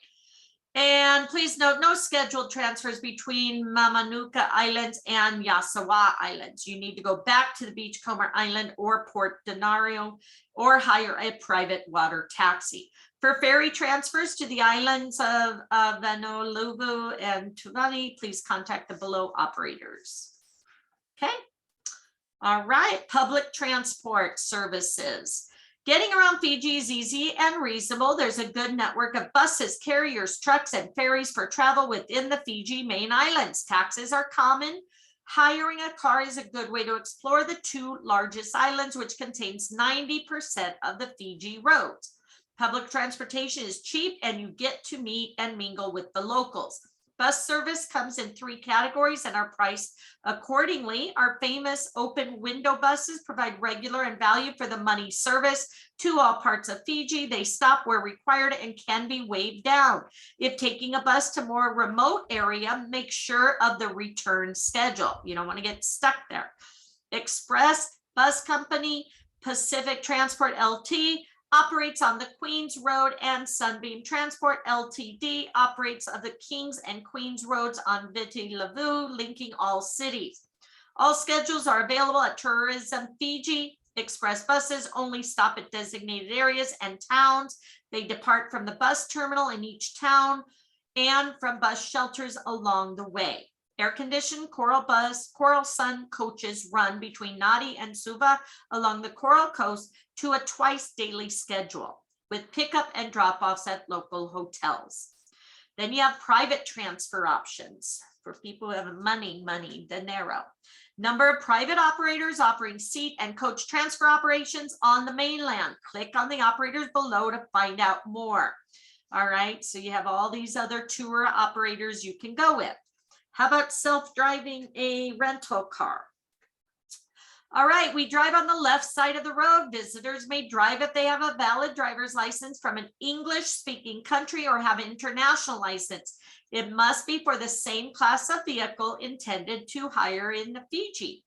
And please note, no scheduled transfers between Mamanuca Islands and Yasawa Islands. You need to go back to the Beachcomber Island or Port Denario or hire a private water taxi. For ferry transfers to the islands of Vanoluvu and Tuvani, please contact the below operators. Okay. All right, public transport services. Getting around Fiji is easy and reasonable. There's a good network of buses, carriers, trucks, and ferries for travel within the Fiji main islands. Taxis are common. Hiring a car is a good way to explore the two largest islands, which contains 90% of the Fiji roads. Public transportation is cheap and you get to meet and mingle with the locals. Bus service comes in 3 categories and are priced accordingly. Our famous open window buses provide regular and value for the money service to all parts of Fiji. They stop where required and can be waved down. If taking a bus to more remote area, make sure of the return schedule. You don't want to get stuck there. Express Bus Company, Pacific Transport LT, operates on the Queens Road, and Sunbeam Transport Ltd operates of the Kings and Queens Roads on Viti Levu, linking all cities. All schedules are available at Tourism Fiji. Express buses only stop at designated areas and towns. They depart from the bus terminal in each town and from bus shelters along the way. Air-conditioned Coral Sun coaches run between Nadi and Suva along the Coral Coast to a twice daily schedule with pickup and drop-offs at local hotels. Then you have private transfer options for people who have money, dinero. Number of private operators offering seat and coach transfer operations on the mainland. Click on the operators below to find out more. All right, so you have all these other tour operators you can go with. How about self-driving a rental car? All right, we drive on the left side of the road. Visitors may drive if they have a valid driver's license from an English-speaking country or have an international license. It must be for the same class of vehicle intended to hire in the Fiji.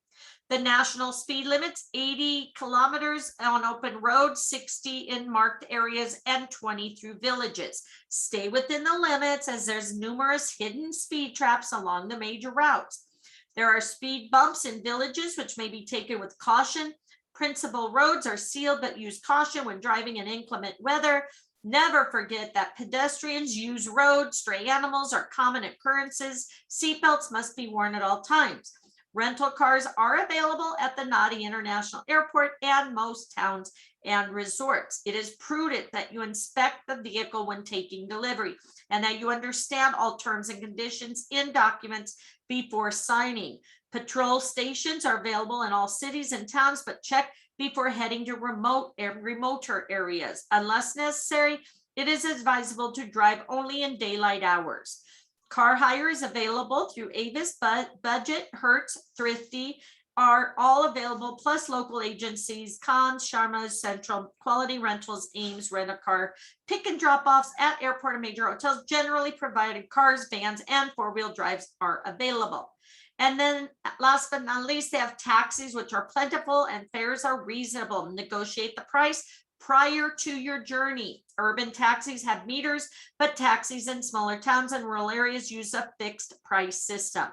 The national speed limit's 80 kilometers on open roads, 60 in marked areas, and 20 through villages. Stay within the limits as there's numerous hidden speed traps along the major routes. There are speed bumps in villages, which may be taken with caution. Principal roads are sealed, but use caution when driving in inclement weather. Never forget that pedestrians use roads. Stray animals are common occurrences. Seatbelts must be worn at all times. Rental cars are available at the Nadi International Airport and most towns and resorts. It is prudent that you inspect the vehicle when taking delivery and that you understand all terms and conditions in documents before signing. Patrol stations are available in all cities and towns, but check before heading to remoter areas. Unless necessary, it is advisable to drive only in daylight hours. Car hire is available through Avis, Budget, Hertz, Thrifty are all available, plus local agencies, Cons, Sharma's, Central, Quality Rentals, Ames, Rent-A-Car, pick and drop offs at airport and major hotels generally provided cars, vans, and four-wheel drives are available. And then last but not least, they have taxis, which are plentiful and fares are reasonable. Negotiate the price prior to your journey. Urban taxis have meters, but taxis in smaller towns and rural areas use a fixed price system.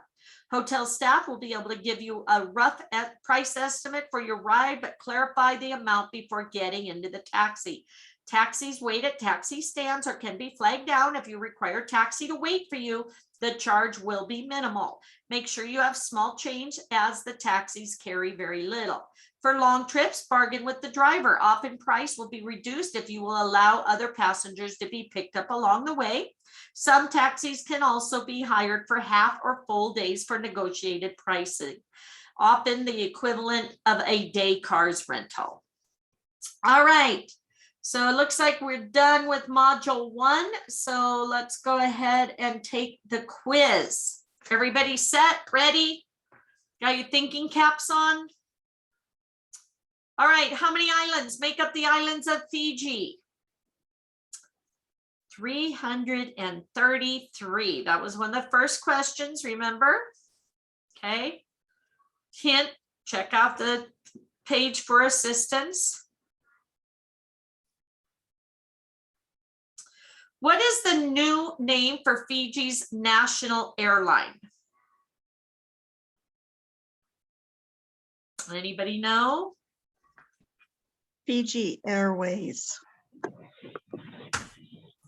Hotel staff will be able to give you a rough price estimate for your ride, but clarify the amount before getting into the taxi. Taxis wait at taxi stands or can be flagged down. If you require a taxi to wait for you, the charge will be minimal. Make sure you have small change as the taxis carry very little. For long trips, bargain with the driver. Often price will be reduced if you will allow other passengers to be picked up along the way. Some taxis can also be hired for half or full days for negotiated pricing, often the equivalent of a day car's rental. All right. So it looks like we're done with module 1. So let's go ahead and take the quiz. Everybody set, ready? Got your thinking caps on? All right, how many islands make up the islands of Fiji? 333. That was one of the first questions, remember? Okay. Hint, check out the page for assistance. What is the new name for Fiji's national airline? Anybody know? Fiji Airways.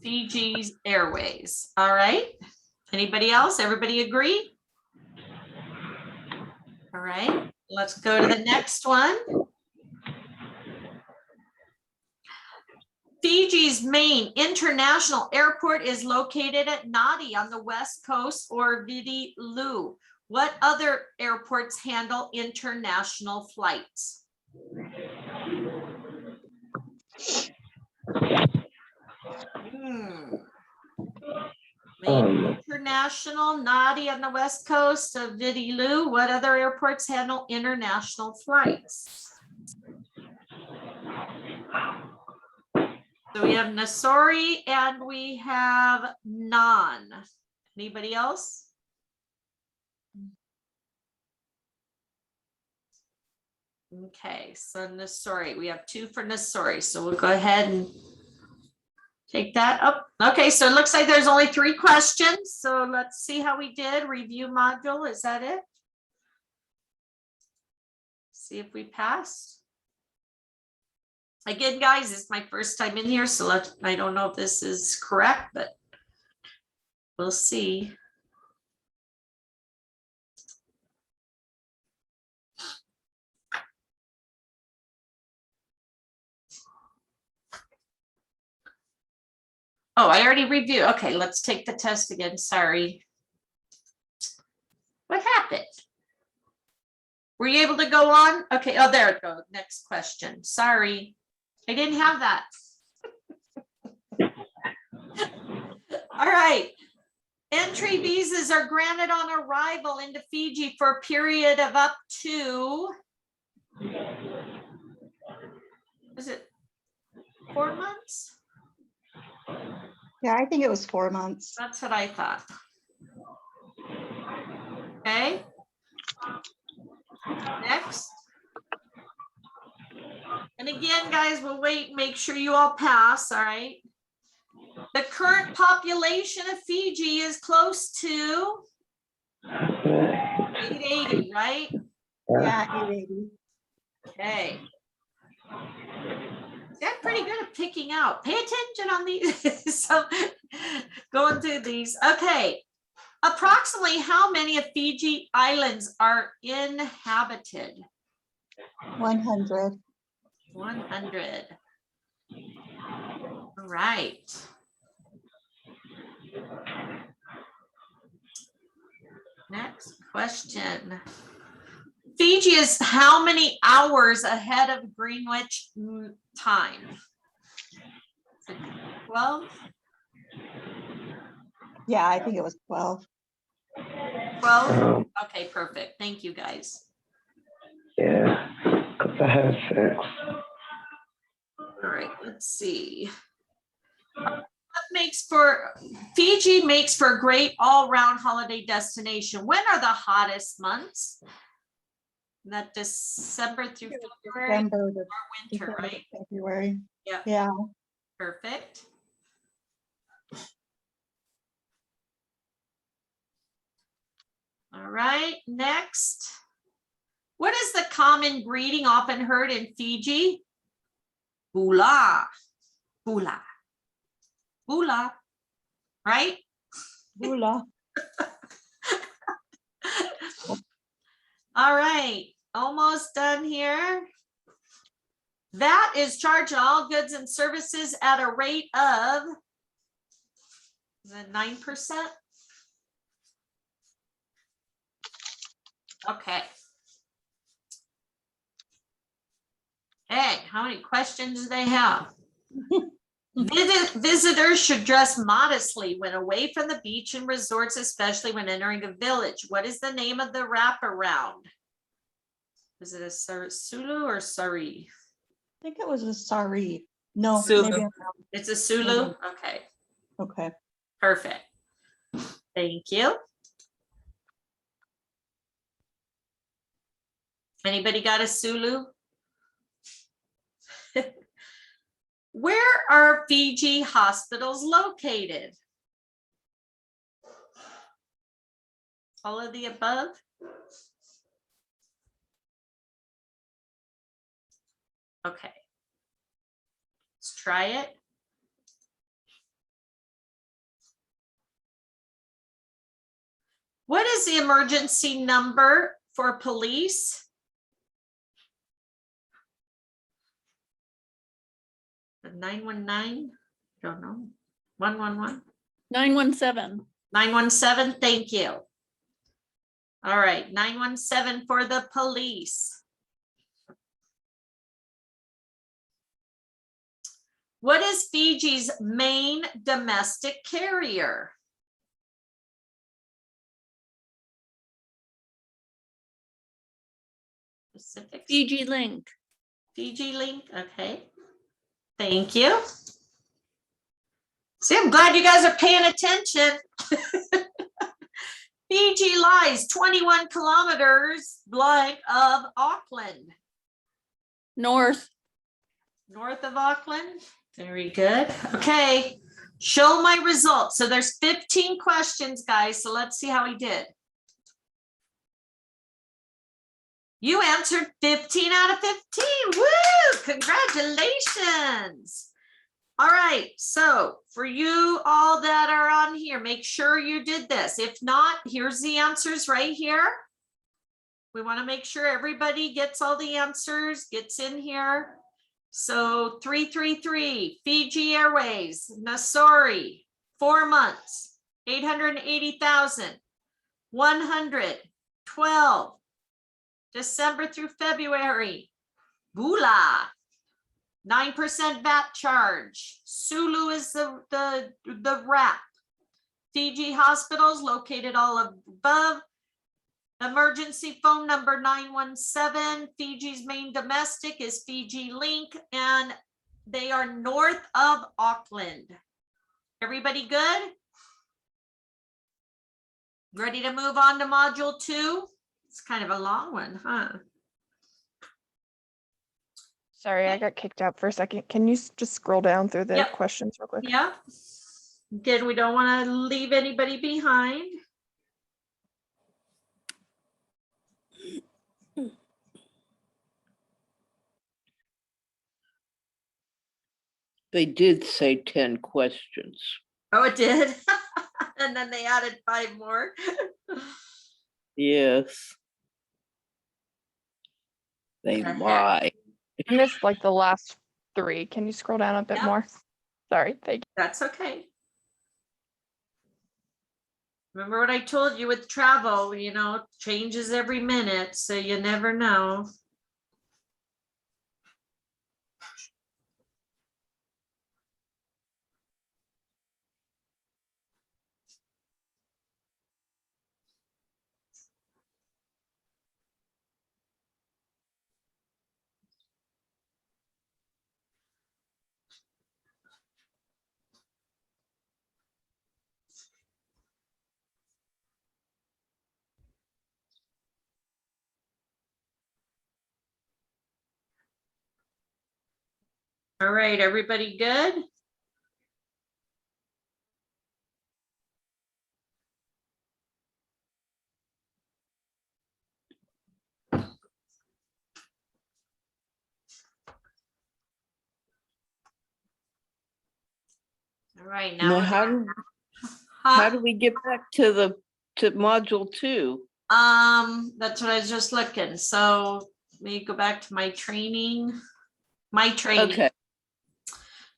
Fiji's Airways. All right. Anybody else? Everybody agree? All right. Let's go to the next one. Fiji's main international airport is located at Nadi on the west coast or Viti Levu. What other airports handle international flights? Main international, Nadi on the west coast of Viti Levu. What other airports handle international flights? So we have Nassori and we have Nan. Anybody else? Okay, so Nassori, we have 2 for Nassori. So we'll go ahead and take that up. Okay, so it looks like there's only 3 questions. So let's see how we did. Review module, is that it? See if we passed. Again, guys, it's my first time in here, so I don't know if this is correct, but we'll see. Oh, I already reviewed. Okay, let's take the test again. Sorry. What happened? Were you able to go on? Okay, oh, there it goes. Next question. Sorry. I didn't have that. All right. Entry visas are granted on arrival into Fiji for a period of up to, is it 4 months? Yeah, I think it was 4 months. That's what I thought. Okay. Next. And again, guys, we'll wait and make sure you all pass, all right? The current population of Fiji is close to 880, right? Yeah, 880. Okay. They're pretty good at picking out. Pay attention on these. So going through these. Okay. Approximately how many of Fiji Islands are inhabited? 100. 100. All right. Next question. Fiji is how many hours ahead of Greenwich time? 12? Yeah, I think it was 12. 12? Okay, perfect. Thank you, guys. Yeah, because I have 6. All right, let's see. Fiji makes for a great all-round holiday destination. When are the hottest months? That December through February December or to winter, December to right? February. Yeah. Yeah. Perfect. All right, next. What is the common greeting often heard in Fiji? Bula, bula, bula, right? Bula. All right, almost done here. VAT is charged on all goods and services at a rate of 9%. Okay. Hey, how many questions do they have? Visitors should dress modestly when away from the beach and resorts, especially when entering a village. What is the name of the wraparound? Is it a Sulu or Sari? I think it was a sari. No, Sulu. maybe. It's a Sulu? Okay, Okay. perfect. Thank you. Anybody got a Sulu? Where are Fiji hospitals located? All of the above? Okay. Let's try it. What is the emergency number for police? The 919? Don't know. 111? 917. 917, thank you. All right, 917 for the police. What is Fiji's main domestic carrier? Pacific. Fiji Link. Fiji Link, okay. Thank you. See, I'm glad you guys are paying attention. Fiji lies 21 kilometers blank of Auckland. North. North of Auckland. Very good. Okay. Show my results. So there's 15 questions, guys. So let's see how he did. You answered 15 out of 15. Woo! Congratulations. All right. So for you all that are on here, make sure you did this. If not, here's the answers right here. We want to make sure everybody gets all the answers, gets in here. So 333, Fiji Airways, Nasori, 4 months, 880,000, 112, December through February, Bula, 9% VAT charge. Sulu is the wrap. Fiji hospitals located all above. Emergency phone number 917. Fiji's main domestic is Fiji Link, and they are north of Auckland. Everybody good? Ready to move on to module 2? It's kind of a long one, huh? Sorry, I got kicked out for a second. Can you just scroll down through the Yep. questions real quick? Yeah. Again, we don't want to leave anybody behind. They did say 10 questions. Oh, it did? And then they added 5 more. Yes. They The heck? lie. I missed like the last 3. Can you scroll down a bit Yep. more? Sorry, thank you. That's okay. Remember what I told you with travel, you know, changes every minute, so you never know. All right, everybody good? All right, now. Now, we're how gonna- do, Huh? how do we get back to module 2? That's what I was just looking. So let me go back to my training. My training. Okay,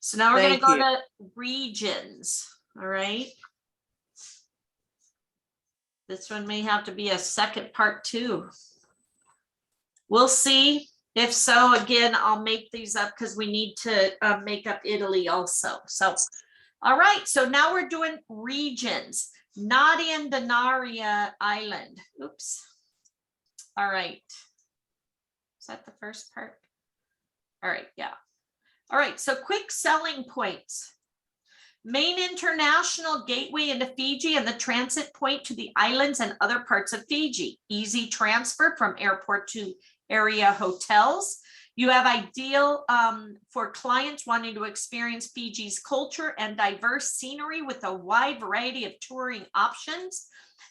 So now we're gonna thank go you. to regions. All right. This one may have to be a second part too. We'll see. If so, again, I'll make these up because we need to make up Italy also. So, all right. So now we're doing regions. Nadi and Denaria Island. Oops. All right. Is that the first part? All right. Yeah. All right. So quick selling points. Main international gateway into Fiji and the transit point to the islands and other parts of Fiji. Easy transfer from airport to area hotels. You have ideal for clients wanting to experience Fiji's culture and diverse scenery with a wide variety of touring options.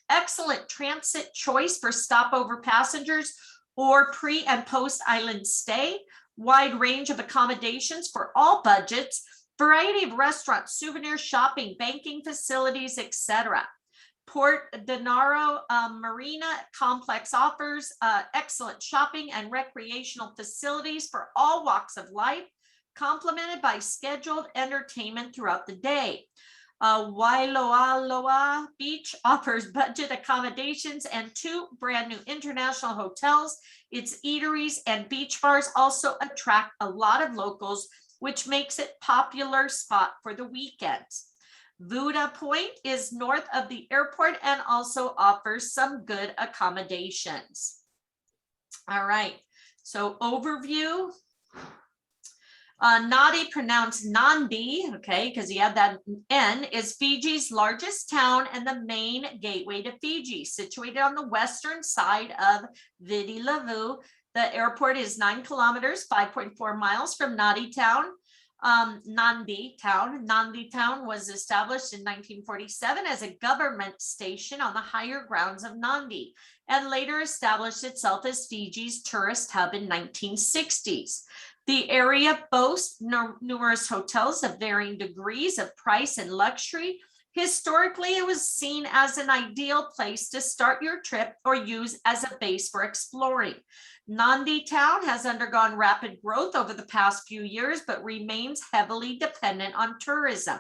Excellent transit choice for stopover passengers or pre and post island stay. Wide range of accommodations for all budgets. Variety of restaurants, souvenirs, shopping, banking facilities, etc. Port Denaro Marina Complex offers excellent shopping and recreational facilities for all walks of life, complemented by scheduled entertainment throughout the day. Wailoaloa Beach offers budget accommodations and 2 brand new international hotels. Its eateries and beach bars also attract a lot of locals, which makes it a popular spot for the weekends. Vuda Point is north of the airport and also offers some good accommodations. All right, so overview. Nadi, pronounced Nandi, okay, because he had that N, is Fiji's largest town and the main gateway to Fiji, situated on the western side of Viti Levu. The airport is 9 kilometers, 5.4 miles from Nadi town. Nandi Town was established in 1947 as a government station on the higher grounds of Nandi and later established itself as Fiji's tourist hub in 1960s. The area boasts numerous hotels of varying degrees of price and luxury. Historically, it was seen as an ideal place to start your trip or use as a base for exploring. Nandi Town has undergone rapid growth over the past few years, but remains heavily dependent on tourism.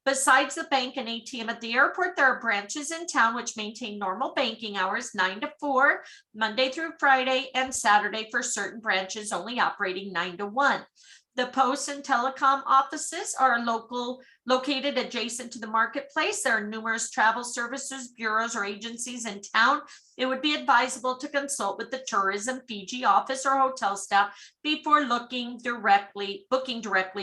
Besides the bank and ATM at the airport, there are branches in town which maintain normal banking hours 9 to 4, Monday through Friday, and Saturday for certain branches only operating 9 to 1. The post and telecom offices are located adjacent to the marketplace. There are numerous travel services, bureaus, or agencies in town. It would be advisable to consult with the Tourism Fiji office or hotel staff before booking directly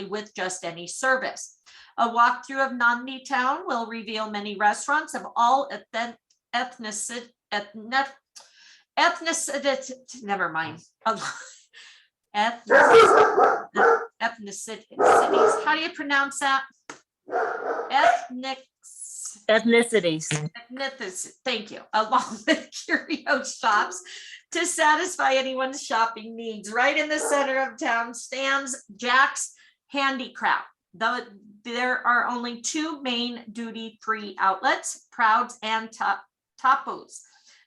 with just any service. A walkthrough of Nandi Town will reveal many restaurants of all ethnicity. Never mind. Ethnicities. How do you pronounce that? Ethnicities. Thank you. Along with curio shops to satisfy anyone's shopping needs. Right in the center of town stands Jack's Handicraft. There are only two main duty-free outlets, Prouds and Tapus.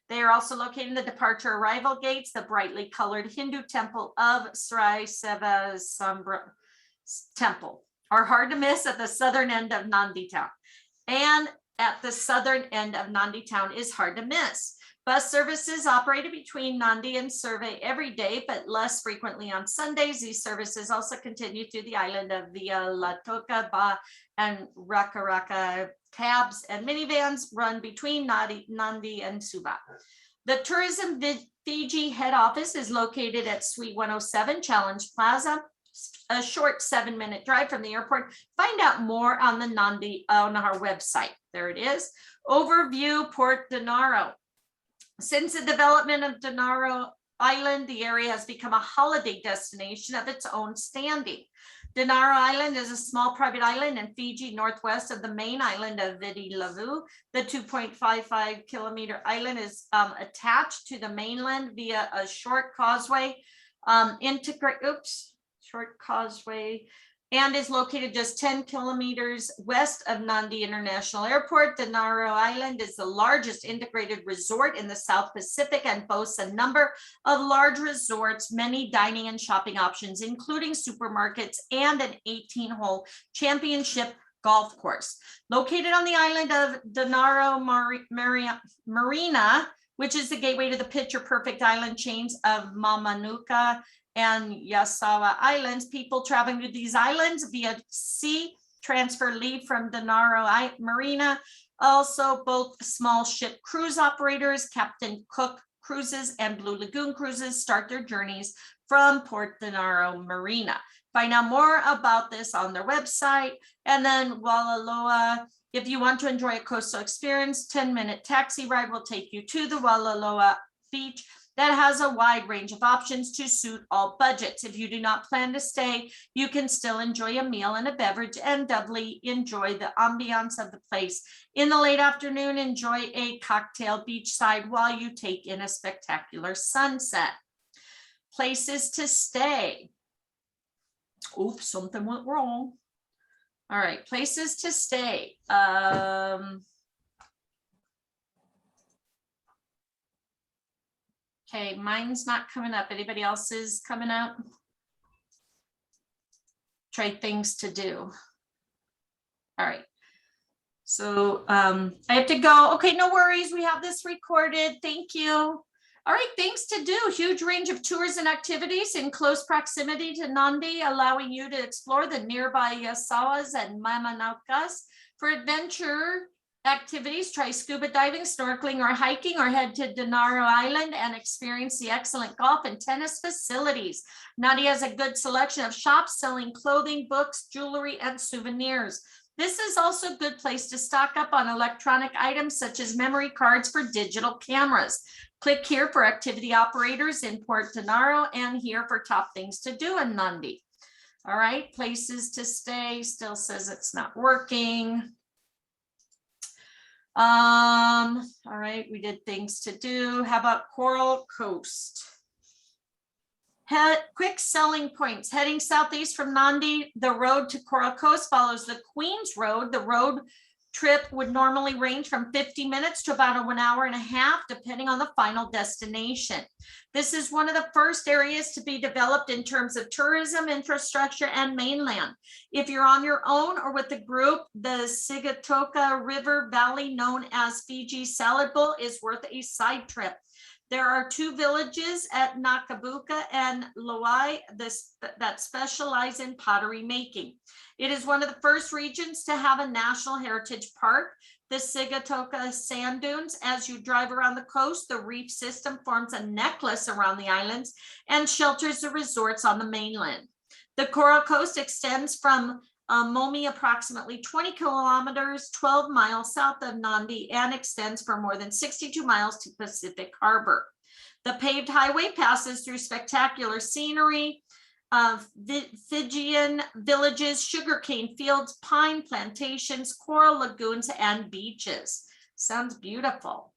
They are also located in the departure arrival gates, the brightly colored Hindu temple of Sri Seva Sambra temple are hard to miss at the southern end of Nandi town. And at the southern end of Nandi town is hard to miss. Bus services operated between Nandi and Survey every day, but less frequently on Sundays. These services also continue to the island of Via Latoka, Ba, and Raka Raka. Cabs and minivans run between Nandi and Suba. The Tourism Fiji head office is located at Suite 107 Challenge Plaza, a short 7-minute drive from the airport. Find out more on the Nandi on our website. There it is. Overview Port Denaro. Since the development of Denaro Island, the area has become a holiday destination of its own standing. Denaro Island is a small private island in Fiji, northwest of the main island of Viti Levu. The 2.55 kilometer island is attached to the mainland via a short causeway, short causeway, and is located just 10 kilometers west of Nandi International Airport. Denaro Island is the largest integrated resort in the South Pacific and boasts a number of large resorts, many dining and shopping options, including supermarkets and an 18-hole championship golf course. Located on the island of Denaro Marina, which is the gateway to the picture-perfect island chains of Mamanuca and Yasawa Islands. People traveling to these islands via sea transfer leave from Denaro Marina. Also, both small ship cruise operators, Captain Cook Cruises and Blue Lagoon Cruises, start their journeys from Port Denaro Marina. Find out more about this on their website. And then Walaloa, if you want to enjoy a coastal experience, 10-minute taxi ride will take you to the Walaloa beach that has a wide range of options to suit all budgets. If you do not plan to stay, you can still enjoy a meal and a beverage and doubly enjoy the ambiance of the place. In the late afternoon, enjoy a cocktail beachside while you take in a spectacular sunset. Places to stay. Oops, something went wrong. All right, places to stay. Okay, mine's not coming up. Anybody else is coming up? Try things to do. All right. So I have to go. Okay, no worries. We have this recorded. Thank you. All right, things to do. Huge range of tours and activities in close proximity to Nandi, allowing you to explore the nearby Yasawas and Mamanaukas. For adventure activities, try scuba diving, snorkeling, or hiking, or head to Denaro Island and experience the excellent golf and tennis facilities. Nandi has a good selection of shops selling clothing, books, jewelry, and souvenirs. This is also a good place to stock up on electronic items such as memory cards for digital cameras. Click here for activity operators in Port Denaro and here for top things to do in Nandi. All right, places to stay still says it's not working. All right, we did things to do. How about Coral Coast? Quick selling points. Heading southeast from Nandi, the road to Coral Coast follows the Queens Road. The road trip would normally range from 50 minutes to about 1 hour and a half, depending on the final destination. This is one of the first areas to be developed in terms of tourism, infrastructure, and mainland. If you're on your own or with a group, the Sigatoka River Valley, known as Fiji Salad Bowl, is worth a side trip. There are 2 villages at Nakabuka and Loai that specialize in pottery making. It is one of the first regions to have a National Heritage Park. The Sigatoka Sand Dunes, as you drive around the coast, the reef system forms a necklace around the islands and shelters the resorts on the mainland. The Coral Coast extends from Momi approximately 20 kilometers, 12 miles south of Nandi, and extends for more than 62 miles to Pacific Harbor. The paved highway passes through spectacular scenery, Fijian villages, sugarcane fields, pine plantations, coral lagoons, and beaches. Sounds beautiful.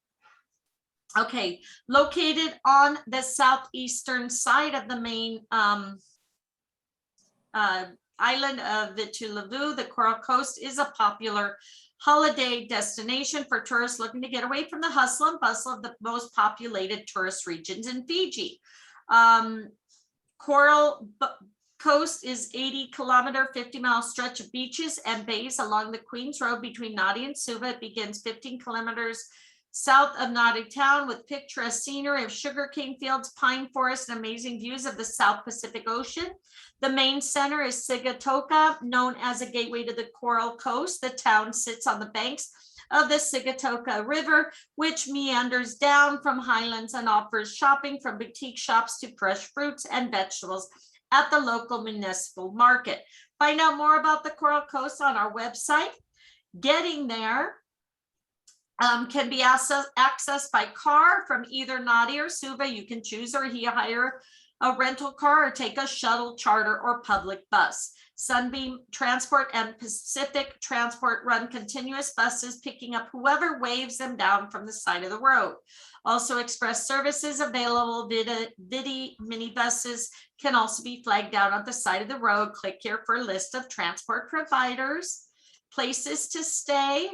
Okay, located on the southeastern side of the main island of Vitulevu, the Coral Coast is a popular holiday destination for tourists looking to get away from the hustle and bustle of the most populated tourist regions in Fiji. Coral Coast is 80-kilometer, 50-mile stretch of beaches and bays along the Queens Road between Nadi and Suva. It begins 15 kilometers south of Nadi town with picturesque scenery of sugarcane fields, pine forests, and amazing views of the South Pacific Ocean. The main center is Sigatoka, known as a gateway to the Coral Coast. The town sits on the banks of the Sigatoka River, which meanders down from highlands and offers shopping from boutique shops to fresh fruits and vegetables at the local municipal market. Find out more about the Coral Coast on our website. Getting there can be accessed by car from either Nadi or Suva. You can choose or hire a rental car or take a shuttle, charter, or public bus. Sunbeam Transport and Pacific Transport run continuous buses picking up whoever waves them down from the side of the road. Also, express services available. Vidi minibuses can also be flagged down on the side of the road. Click here for a list of transport providers. Places to stay.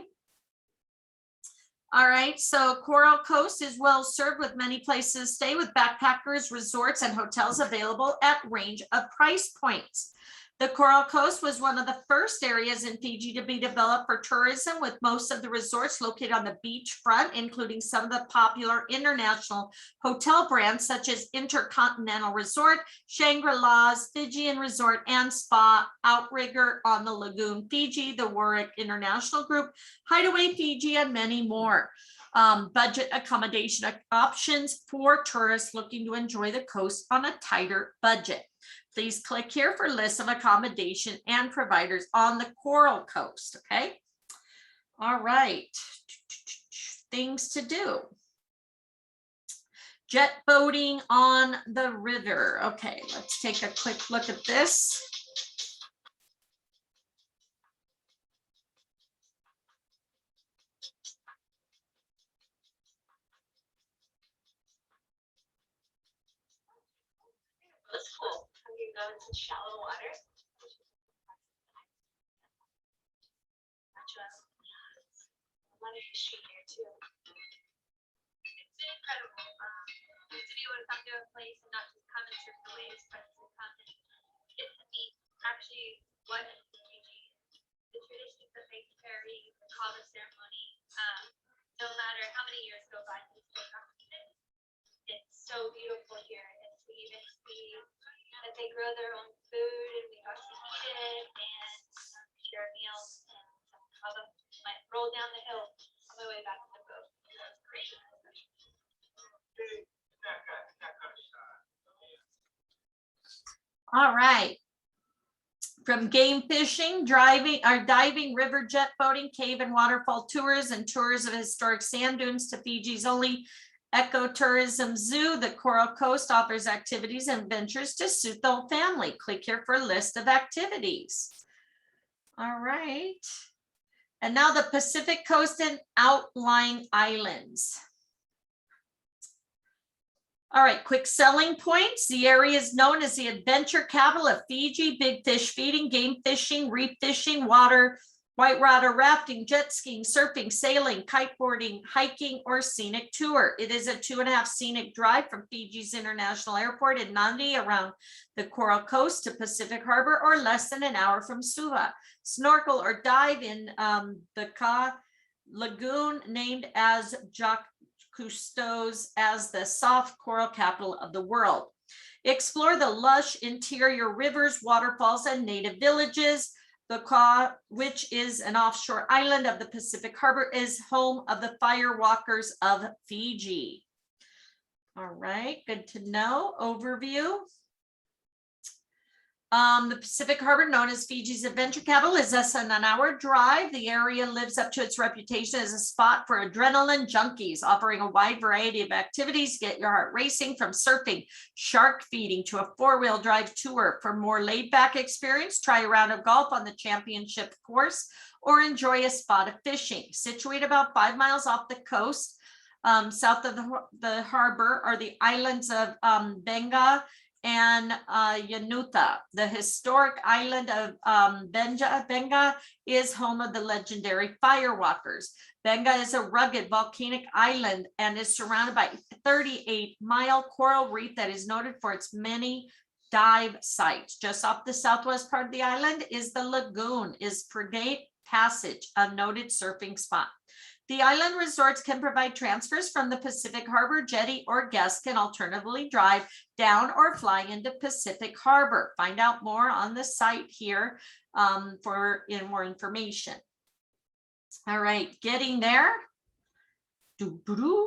All right, so Coral Coast is well served with many places to stay with backpackers, resorts, and hotels available at range of price points. The Coral Coast was one of the first areas in Fiji to be developed for tourism, with most of the resorts located on the beachfront, including some of the popular international hotel brands such as Intercontinental Resort, Shangri-La's, Fijian Resort and Spa, Outrigger on the Lagoon Fiji, the Warwick International Group, Hideaway Fiji, and many more. Budget accommodation options for tourists looking to enjoy the coast on a tighter budget. Please click here for lists of accommodation and providers on the Coral Coast, okay? All right, things to do. Jet boating on the river. Okay, let's take a quick look at this. That's cool. You go into shallow water. A lot of history here too. It's incredible to be able to come to a place and not just come and surf the waves, but to come and get to meet actually what Fiji is. The traditions that they carry, the kava ceremony. No matter how many years go by, it's so beautiful here, and to even see that they grow their own food and we got to eat it and share meals and how the might roll down the hill on my way back to the boat. That's great. All right. From game fishing, diving, river jet boating, cave and waterfall tours, and tours of historic sand dunes to Fiji's only ecotourism zoo, the Coral Coast offers activities and ventures to suit the whole family. Click here for a list of activities. All right. And now the Pacific Coast and outlying islands. All right, quick selling points. The area is known as the adventure capital of Fiji. Big fish feeding, game fishing, reef fishing, white water rafting, jet skiing, surfing, sailing, kiteboarding, hiking, or scenic tour. It is a 2.5 scenic drive from Fiji's International Airport in Nadi around the Coral Coast to Pacific Harbor, or less than an hour from Suva. Snorkel or dive in the Ka Lagoon, named as Jacques Cousteau's as the soft coral capital of the world. Explore the lush interior rivers, waterfalls, and native villages. The Ka, which is an offshore island of the Pacific Harbor, is home of the firewalkers of Fiji. All right, good to know. Overview. The Pacific Harbor, known as Fiji's adventure capital, is less than an hour drive. The area lives up to its reputation as a spot for adrenaline junkies, offering a wide variety of activities. Get your heart racing, from surfing, shark feeding, to a 4-wheel drive tour. For more laid-back experience, try a round of golf on the championship course, or enjoy a spot of fishing. Situated about 5 miles off the coast, south of the harbor, are the islands of Benga and Yanuta. The historic island of Benga is home of the legendary firewalkers. Benga is a rugged volcanic island and is surrounded by 38-mile coral reef that is noted for its many dive sites. Just off the southwest part of the island is the lagoon, is Frigate Passage, a noted surfing spot. The island resorts can provide transfers from the Pacific Harbor jetty, or guests can alternatively drive down or fly into Pacific Harbor. Find out more on the site here for more information. All right, getting there.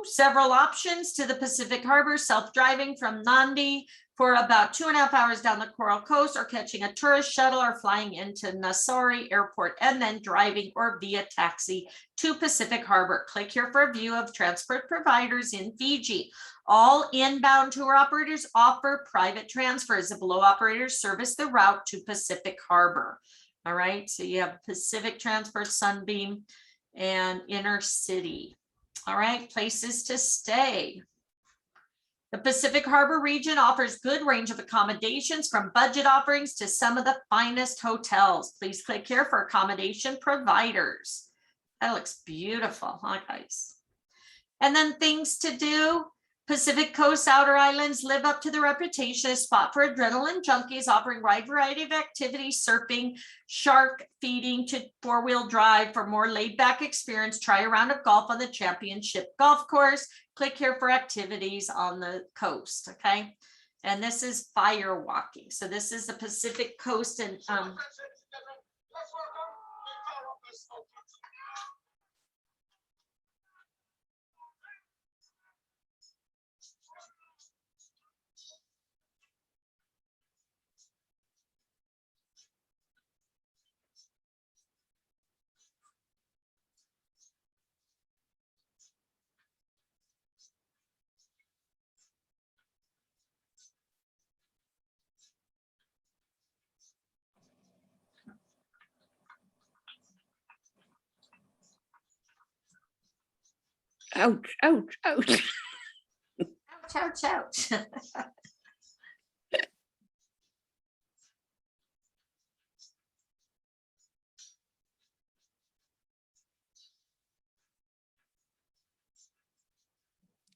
Several options to the Pacific Harbor, self-driving from Nandi for about 2.5 hours down the Coral Coast, or catching a tourist shuttle or flying into Nassau Airport and then driving or via taxi to Pacific Harbor. Click here for a view of transport providers in Fiji. All inbound tour operators offer private transfers. The below operators service the route to Pacific Harbor. All right, so you have Pacific Transport, Sunbeam, and Inner City. All right, places to stay. The Pacific Harbor region offers good range of accommodations, from budget offerings to some of the finest hotels. Please click here for accommodation providers. That looks beautiful, huh, guys? And then things to do. Pacific Coast Outer Islands live up to the reputation as a spot for adrenaline junkies, offering a wide variety of activities, surfing, shark feeding to four-wheel drive. For more laid-back experience, try a round of golf on the Championship Golf Course. Click here for activities on the coast, okay? And this is fire walking. So this is the Pacific Coast, and Ouch, ouch, ouch. ouch, ouch, ouch.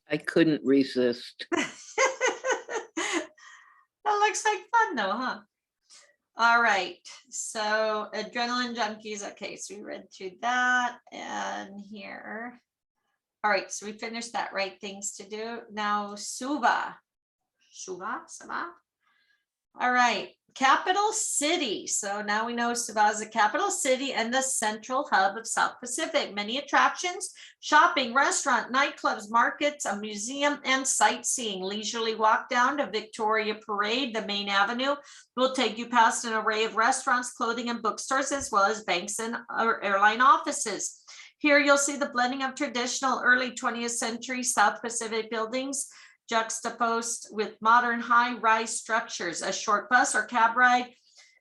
I couldn't resist. That looks like fun though, huh? All right, so adrenaline junkies. Okay, so we read through that, and here. All right, so we finished that, right? Things to do. Now, Suva. Suva. All right, capital city. So now we know Suva is the capital city and the central hub of South Pacific. Many attractions, shopping, restaurant, nightclubs, markets, a museum, and sightseeing. Leisurely walk down to Victoria Parade, the main avenue, will take you past an array of restaurants, clothing, and bookstores, as well as banks and airline offices. Here you'll see the blending of traditional early 20th century South Pacific buildings juxtaposed with modern high-rise structures. A short bus or cab ride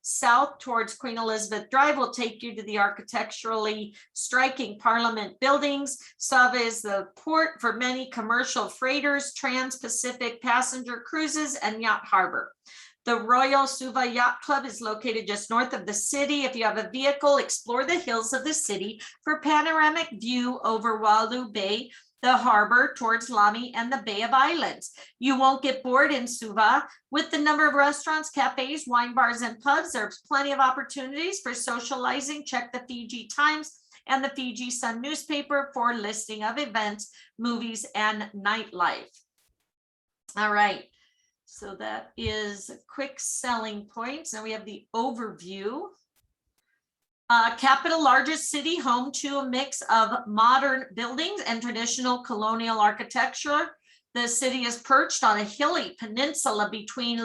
south towards Queen Elizabeth Drive will take you to the architecturally striking Parliament buildings. Suva is the port for many commercial freighters, trans-Pacific passenger cruises, and yacht harbor. The Royal Suva Yacht Club is located just north of the city. If you have a vehicle, explore the hills of the city for panoramic view over Walu Bay, the harbor towards Lamy, and the Bay of Islands. You won't get bored in Suva. With the number of restaurants, cafes, wine bars, and pubs, there's plenty of opportunities for socializing. Check the Fiji Times and the Fiji Sun newspaper for listing of events, movies, and nightlife. All right. So that is quick selling points. Now we have the overview. Capital largest city, home to a mix of modern buildings and traditional colonial architecture. The city is perched on a hilly peninsula between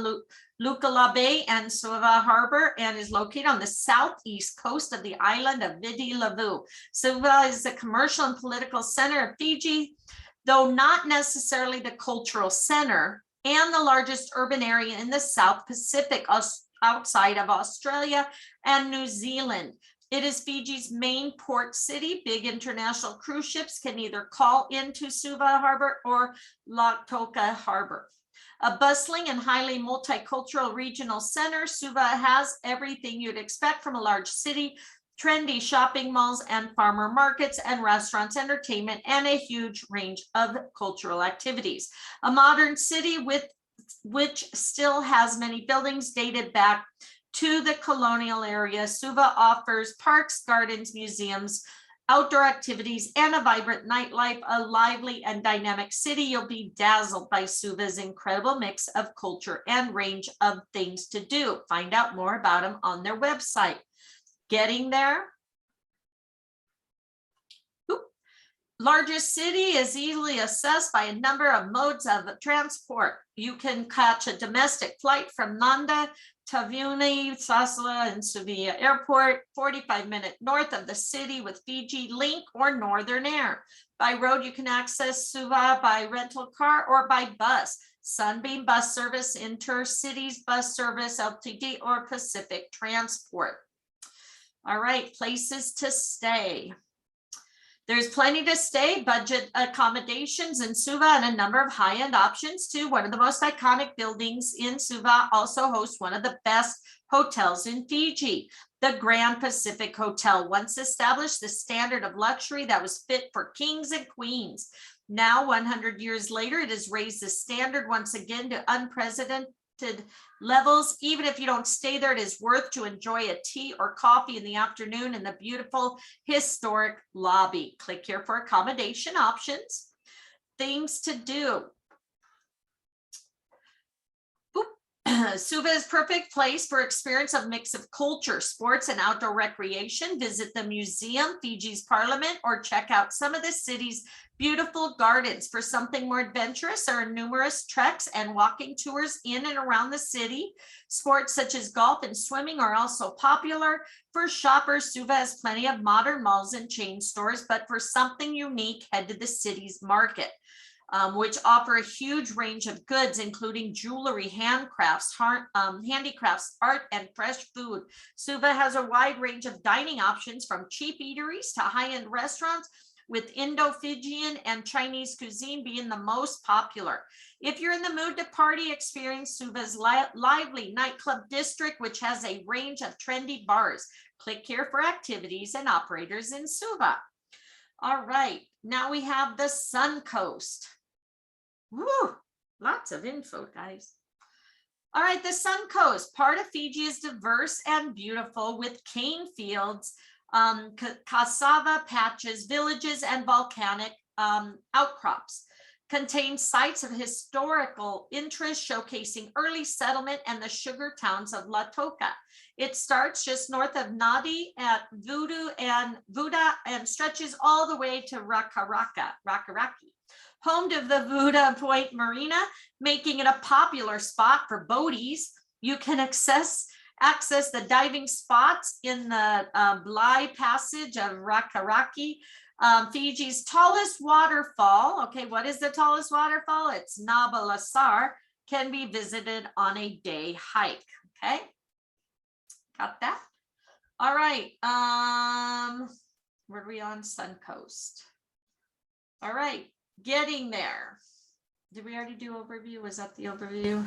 Lukala Bay and Suva Harbor, and is located on the southeast coast of the island of Viti Levu. Suva is the commercial and political center of Fiji, though not necessarily the cultural center, and the largest urban area in the South Pacific outside of Australia and New Zealand. It is Fiji's main port city. Big international cruise ships can either call into Suva Harbor or Lautoka Harbor. A bustling and highly multicultural regional center, Suva has everything you'd expect from a large city: trendy shopping malls and farmer markets and restaurants, entertainment, and a huge range of cultural activities. A modern city which still has many buildings dated back to the colonial era. Suva offers parks, gardens, museums, outdoor activities, and a vibrant nightlife. A lively and dynamic city. You'll be dazzled by Suva's incredible mix of culture and range of things to do. Find out more about them on their website. Getting there. Largest city is easily assessed by a number of modes of transport. You can catch a domestic flight from Nanda, Taveuni, Sasala, and Sevilla Airport, 45-minute north of the city with Fiji Link or Northern Air. By road, you can access Suva by rental car or by bus. Sunbeam Bus Service, Intercities Bus Service, LTD, or Pacific Transport. All right, places to stay. There's plenty to stay, budget accommodations in Suva, and a number of high-end options too. One of the most iconic buildings in Suva also hosts one of the best hotels in Fiji, the Grand Pacific Hotel. Once established the standard of luxury that was fit for kings and queens. Now, 100 years later, it has raised the standard once again to unprecedented levels. Even if you don't stay there, it is worth to enjoy a tea or coffee in the afternoon in the beautiful historic lobby. Click here for accommodation options. Things to do. Suva is perfect place for experience of mix of culture, sports, and outdoor recreation. Visit the museum, Fiji's parliament, or check out some of the city's beautiful gardens. For something more adventurous, there are numerous treks and walking tours in and around the city. Sports such as golf and swimming are also popular. For shoppers, Suva has plenty of modern malls and chain stores, but for something unique, head to the city's market. Which offer a huge range of goods, including jewelry, handicrafts, art, and fresh food. Suva has a wide range of dining options, from cheap eateries to high-end restaurants, with Indo-Fijian and Chinese cuisine being the most popular. If you're in the mood to party, experience Suva's lively nightclub district, which has a range of trendy bars. Click here for activities and operators in Suva. All right, now we have the Sun Coast. Woo, lots of info, guys. All right, the Sun Coast, part of Fiji, is diverse and beautiful with cane fields, cassava patches, villages, and volcanic outcrops. Contains sites of historical interest showcasing early settlement and the sugar towns of Lautoka. It starts just north of Nadi at Vuda and stretches all the way to Rakaraki. Home to the Vuda Point Marina, making it a popular spot for boaties. You can access the diving spots in the Blai Passage of Rakaraki. Fiji's tallest waterfall. Okay, what is the tallest waterfall? It's Nabalasar. Can be visited on a day hike. Okay, got that? All right. Where are we on? Sun Coast. All right. Getting there. Did we already do overview? Was that the overview?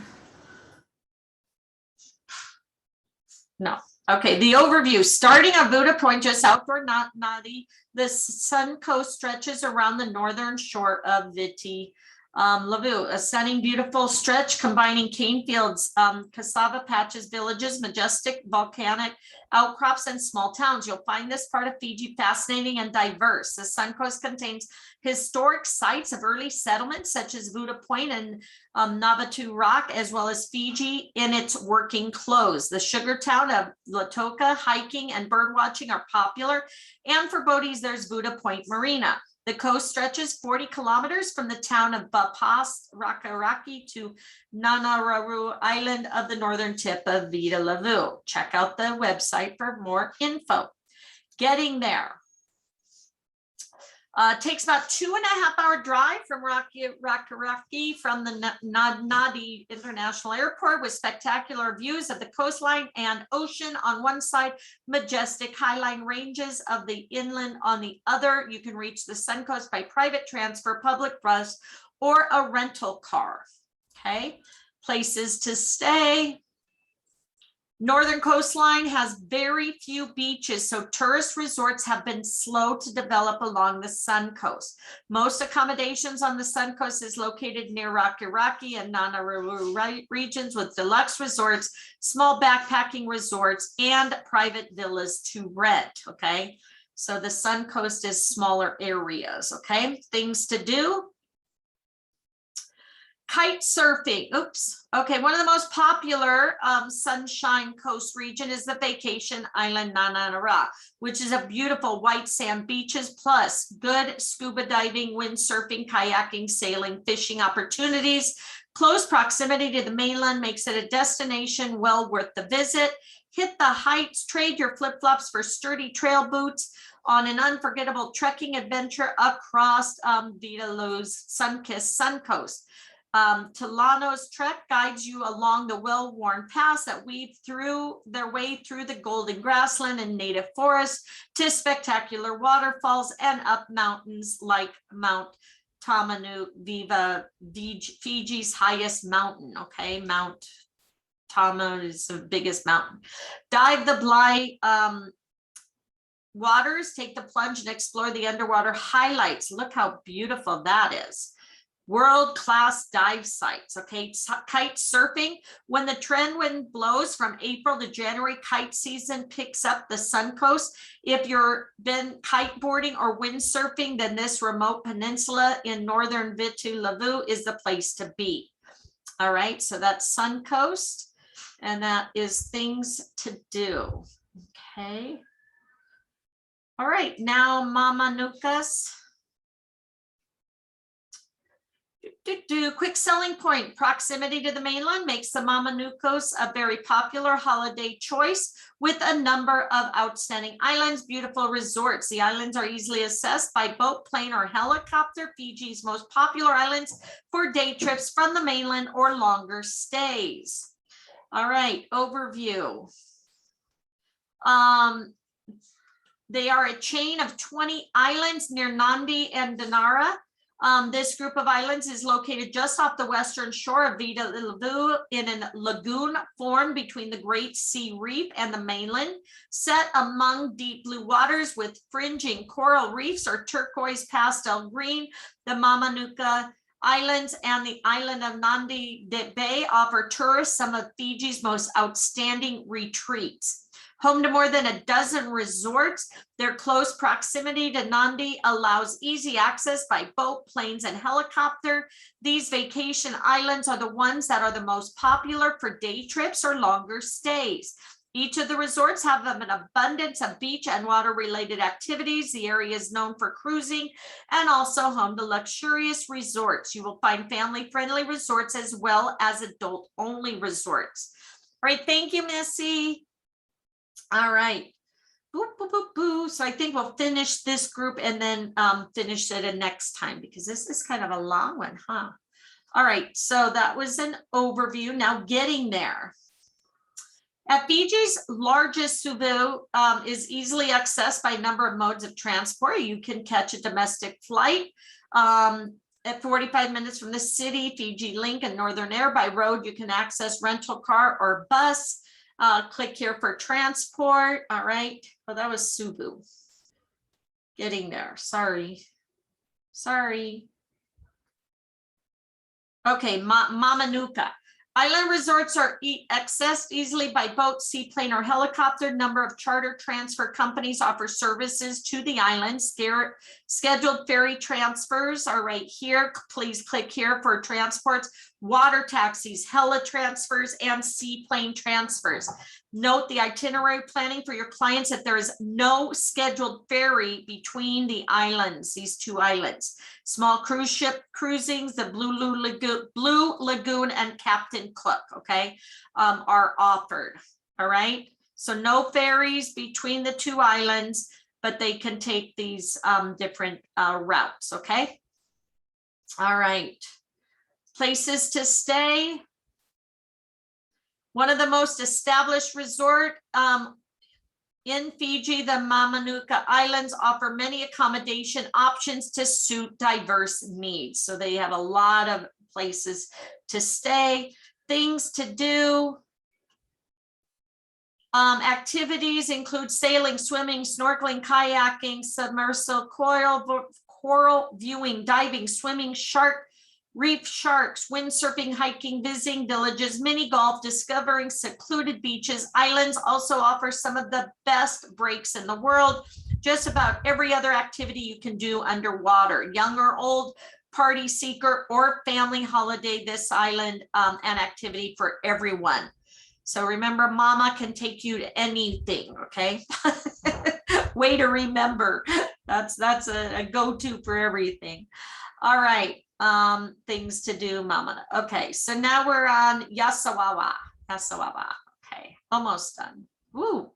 No. Okay, the overview. Starting at Vuda Point, just outdoor Nadi, the Sun Coast stretches around the northern shore of Viti Levu, a stunning, beautiful stretch combining cane fields, cassava patches, villages, majestic volcanic outcrops, and small towns. You'll find this part of Fiji fascinating and diverse. The Sun Coast contains historic sites of early settlements such as Vuda Point and Navatu Rock, as well as Fiji in its working clothes. The sugar town of Lautoka, hiking and bird watching are popular. And for boaties, there's Vuda Point Marina. The coast stretches 40 kilometers from the town of Bapas, Rakaraki, to Nanararu Island of the northern tip of Vita Levu. Check out the website for more info. Getting there. Takes about 2.5 hour drive from Rakaraki from the Nadi International Airport, with spectacular views of the coastline and ocean on one side, majestic highline ranges of the inland on the other. You can reach the Sun Coast by private transfer, public bus, or a rental car. Okay, places to stay. Northern coastline has very few beaches, so tourist resorts have been slow to develop along the Sun Coast. Most accommodations on the Sun Coast is located near Rocky and Nanaruru regions with deluxe resorts, small backpacking resorts, and private villas to rent, okay? So the Sun Coast is smaller areas, okay? Things to do. Kite surfing, oops. Okay, one of the most popular Sunshine Coast region is the vacation island Nananara, which is a beautiful white sand beaches, plus good scuba diving, windsurfing, kayaking, sailing, fishing opportunities. Close proximity to the mainland makes it a destination well worth the visit. Hit the heights, trade your flip-flops for sturdy trail boots on an unforgettable trekking adventure across Vidalu's sun-kissed Sun Coast. Tolano's Trek guides you along the well-worn paths that weave through their way through the golden grassland and native forest to spectacular waterfalls and up mountains like Mount Tamanu Viva, Fiji's highest mountain. Okay, Mount Tama is the biggest mountain. Dive the Bly waters, take the plunge and explore the underwater highlights. Look how beautiful that is. World-class dive sites, okay? Kite surfing, when the trend wind blows from April to January, kite season picks up the Sun Coast. If you've been kiteboarding or windsurfing, then this remote peninsula in northern Vitu Levu is the place to be. All right, so that's Sun Coast, and that is things to do, okay? All right, now Mamanukas. Quick selling point, proximity to the mainland makes the Mamanucos a very popular holiday choice with a number of outstanding islands, beautiful resorts. The islands are easily accessed by boat, plane, or helicopter, Fiji's most popular islands for day trips from the mainland or longer stays. All right, overview. They are a chain of 20 islands near Nandi and Danara. This group of islands is located just off the western shore of Vida Levu in a lagoon formed between the Great Sea Reef and the mainland, set among deep blue waters with fringing coral reefs or turquoise pastel green. The Mamanuca Islands and the island of Nandi Bay offer tourists some of Fiji's most outstanding retreats. Home to more than a dozen resorts, their close proximity to Nandi allows easy access by boat, planes, and helicopter. These vacation islands are the ones that are the most popular for day trips or longer stays. Each of the resorts have an abundance of beach and water-related activities. The area is known for cruising and also home to luxurious resorts. You will find family-friendly resorts as well as adult-only resorts. All right, thank you, Missy. All right. Boop, boop, boop, boop. So I think we'll finish this group and then finish it a next time because this is kind of a long one, huh? All right, so that was an overview. Now getting there. At Fiji's largest Suvu is easily accessed by a number of modes of transport. You can catch a domestic flight at 45 minutes from the city, Fiji Link and Northern Air. By road, you can access rental car or bus. Click here for transport. All right. Well, that was Suvu. Getting there. Sorry. Okay, Mamanuca. Island resorts are accessed easily by boat, seaplane, or helicopter. Number of charter transfer companies offer services to the islands. Scheduled ferry transfers are right here. Please click here for transports, water taxis, heli transfers, and seaplane transfers. Note the itinerary planning for your clients that there is no scheduled ferry between the islands, these two islands. Small cruise ship cruisings, the Blue Lagoon and Captain Cook, okay, are offered, all right? So no ferries between the two islands, but they can take these different routes, okay? All right, places to stay. One of the most established resort in Fiji, the Mamanuca Islands offer many accommodation options to suit diverse needs. So they have a lot of places to stay, things to do. Activities include sailing, swimming, snorkeling, kayaking, submersible, coral viewing, diving, swimming, reef sharks, windsurfing, hiking, visiting villages, mini golf, discovering secluded beaches. Islands also offer some of the best breaks in the world. Just about every other activity you can do underwater, young or old, party seeker or family holiday, this island an activity for everyone. So remember, mama can take you to anything, okay? Way to remember. That's a go-to for everything. All right, things to do, mama. Okay, so now we're on Yasawawa. Okay, almost done. Woo.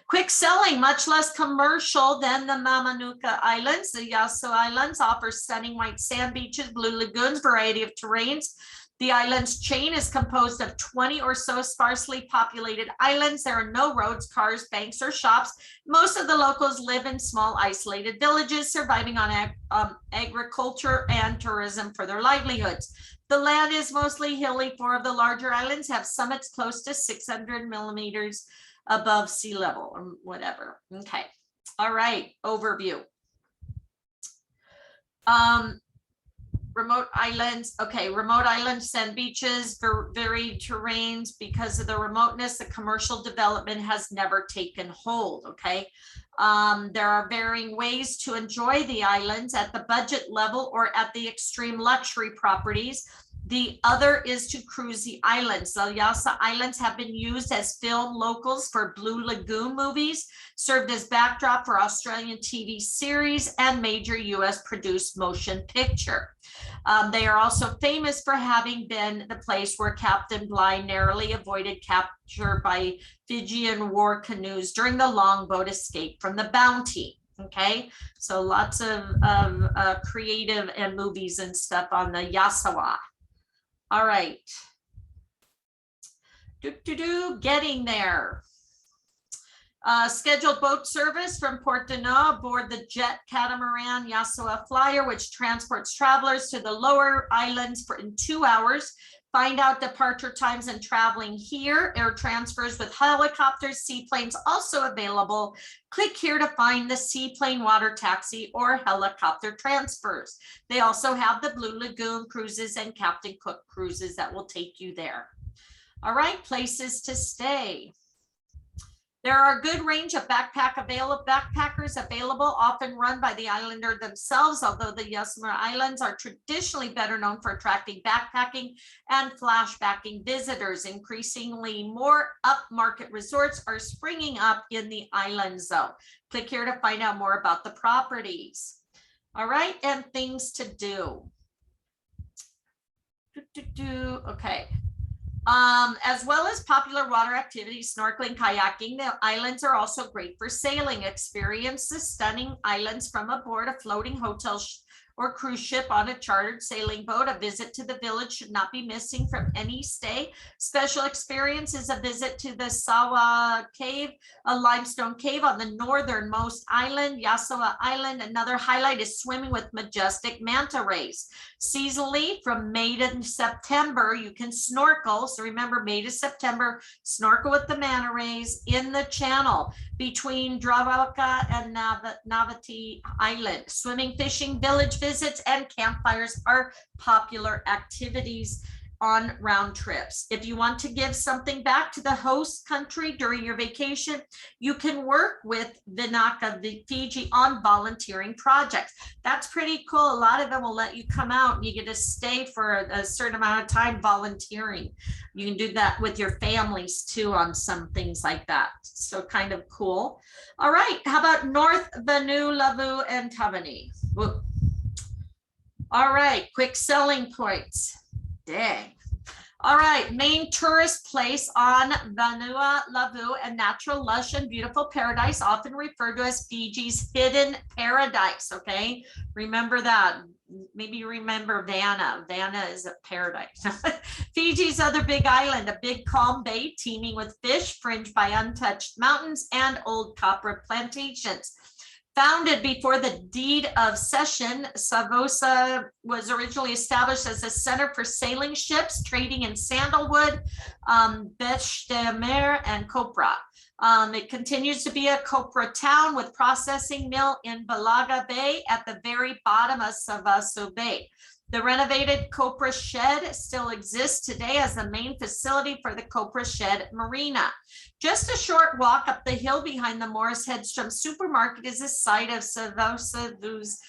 Quick selling, much less commercial than the Mamanuca Islands. The Yasu Islands offer stunning white sand beaches, blue lagoons, variety of terrains. The island's chain is composed of 20 or so sparsely populated islands. There are no roads, cars, banks, or shops. Most of the locals live in small isolated villages, surviving on agriculture and tourism for their livelihoods. The land is mostly hilly. 4 of the larger islands have summits close to 600 millimeters above sea level or whatever. Okay, all right, overview. Remote islands, okay, remote islands, sand beaches, varied terrains. Because of the remoteness, the commercial development has never taken hold, okay? There are varying ways to enjoy the islands at the budget level or at the extreme luxury properties. The other is to cruise the islands. The Yasa Islands have been used as film locals for Blue Lagoon movies, served as backdrop for Australian TV series and major US produced motion picture. They are also famous for having been the place where Captain Bligh narrowly avoided capture by Fijian war canoes during the longboat escape from the Bounty. Okay, so lots of creative and movies and stuff on the Yasawa. All right, getting there. Scheduled boat service from Port Dano aboard the jet catamaran Yasawa Flyer, which transports travelers to the lower islands in 2 hours. Find out departure times and traveling here. Air transfers with helicopters, seaplanes also available. Click here to find the seaplane, water taxi, or helicopter transfers. They also have the Blue Lagoon cruises and Captain Cook cruises that will take you there. All right, places to stay. There are a good range of backpackers available, often run by the islander themselves, although the Yasmura Islands are traditionally better known for attracting backpacking and flashbacking visitors. Increasingly more upmarket resorts are springing up in the island zone. Click here to find out more about the properties. All right, and things to do. Okay. As well as popular water activities, snorkeling, kayaking, the islands are also great for sailing. Experience the stunning islands from aboard a floating hotel or cruise ship on a chartered sailing boat. A visit to the village should not be missing from any stay. Special experience is a visit to the Sawa Cave, a limestone cave on the northernmost island, Yasawa Island. Another highlight is swimming with majestic manta rays. Seasonally, from May to September, you can snorkel. So remember, May to September, snorkel with the manta rays in the channel between Dravaka and Navati Island. Swimming, fishing, village visits, and campfires are popular activities on round trips. If you want to give something back to the host country during your vacation, you can work with Vinaka Fiji on volunteering projects. That's pretty cool. A lot of them will let you come out and you get to stay for a certain amount of time volunteering. You can do that with your families too on some things like that. So kind of cool. All right, how about North Vanu, Lavu, and Tavani? Whoop. All right, quick selling points. Dang. All right, main tourist place on Vanua, Lavu, a natural, lush, and beautiful paradise, often referred to as Fiji's hidden paradise, okay? Remember that. Maybe you remember Vanna. Vanna is a paradise. Fiji's other big island, a big calm bay teeming with fish, fringed by untouched mountains and old copra plantations. Founded before the deed of cession, Savosa was originally established as a center for sailing ships, trading in sandalwood, beche de mer, and copra. It continues to be a copra town with processing mill in Balaga Bay at the very bottom of Savaso Bay. The renovated Copra Shed still exists today as the main facility for the Copra Shed Marina. Just a short walk up the hill behind the Morris Hedstrom supermarket is the site of Savosa's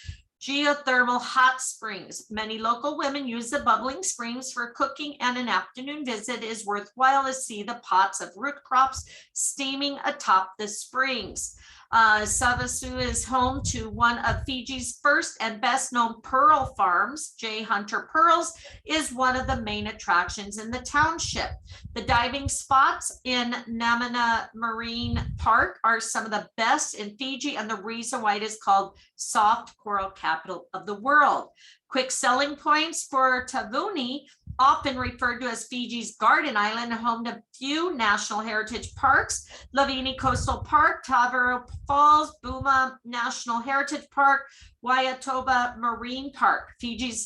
geothermal hot springs. Many local women use the bubbling springs for cooking, and an afternoon visit is worthwhile to see the pots of root crops steaming atop the springs. Savasu is home to one of Fiji's first and best known pearl farms. J. Hunter Pearls is one of the main attractions in the township. The diving spots in Namana Marine Park are some of the best in Fiji, and the reason why it is called soft coral capital of the world. Quick selling points for Tavuni, often referred to as Fiji's Garden Island, home to few national heritage parks: Lavini Coastal Park, Tavero Falls, Buma National Heritage Park, Waiatoba Marine Park. Fiji's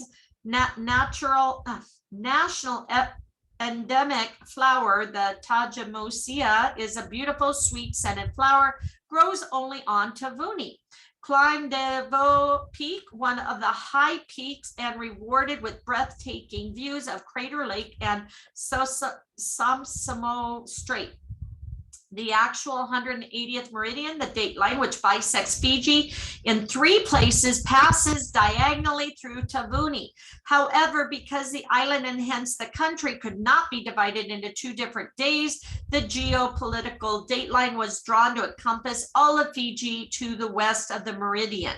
national endemic flower, the Tajamosia, is a beautiful sweet scented flower, grows only on Tavuni. Climb Devo Peak, one of the high peaks, and rewarded with breathtaking views of Crater Lake and Samsamo Strait. The actual 180th meridian, the date line, which bisects Fiji in 3 places, passes diagonally through Tavuni. However, because the island and hence the country could not be divided into 2 different days, the geopolitical date line was drawn to encompass all of Fiji to the west of the meridian.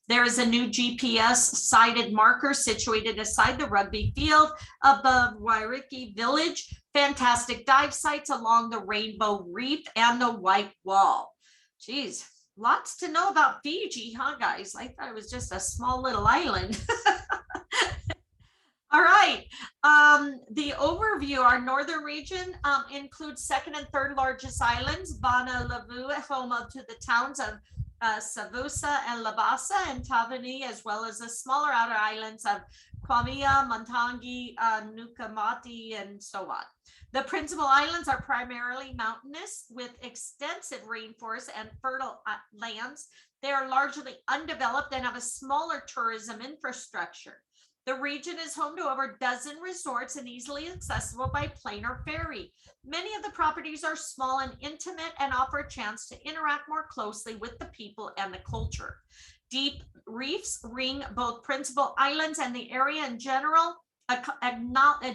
There is a new GPS sighted marker situated aside the rugby field above Wairiki Village. Fantastic dive sites along the Rainbow Reef and the White Wall. Geez, lots to know about Fiji, huh, guys? I thought it was just a small little island. All right, the overview, our northern region includes 2nd and 3rd largest islands, Bana Lavu, home to the towns of Savusa and Labasa and Tavuni, as well as the smaller outer islands of Kwamia, Montangi, Nukamati, and so on. The principal islands are primarily mountainous with extensive rainforests and fertile lands. They are largely undeveloped and have a smaller tourism infrastructure. The region is home to over a dozen resorts and easily accessible by plane or ferry. Many of the properties are small and intimate and offer a chance to interact more closely with the people and the culture. Deep reefs ring both principal islands, and the area in general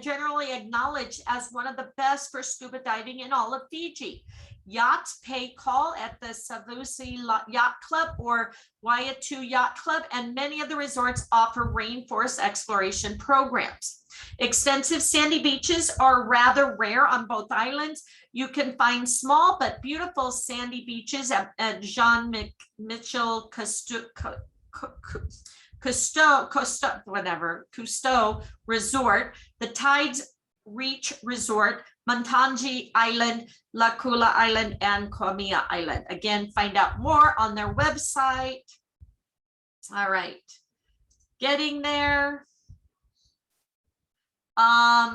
generally acknowledged as one of the best for scuba diving in all of Fiji. Yachts pay call at the Savusi Yacht Club or Waiatu Yacht Club, and many of the resorts offer rainforest exploration programs. Extensive sandy beaches are rather rare on both islands. You can find small but beautiful sandy beaches at Jean Mitchell Cousteau Resort, the Tides Reach Resort, Montangi Island, Lakula Island, and Kwamia Island. Again, find out more on their website. All right, getting there.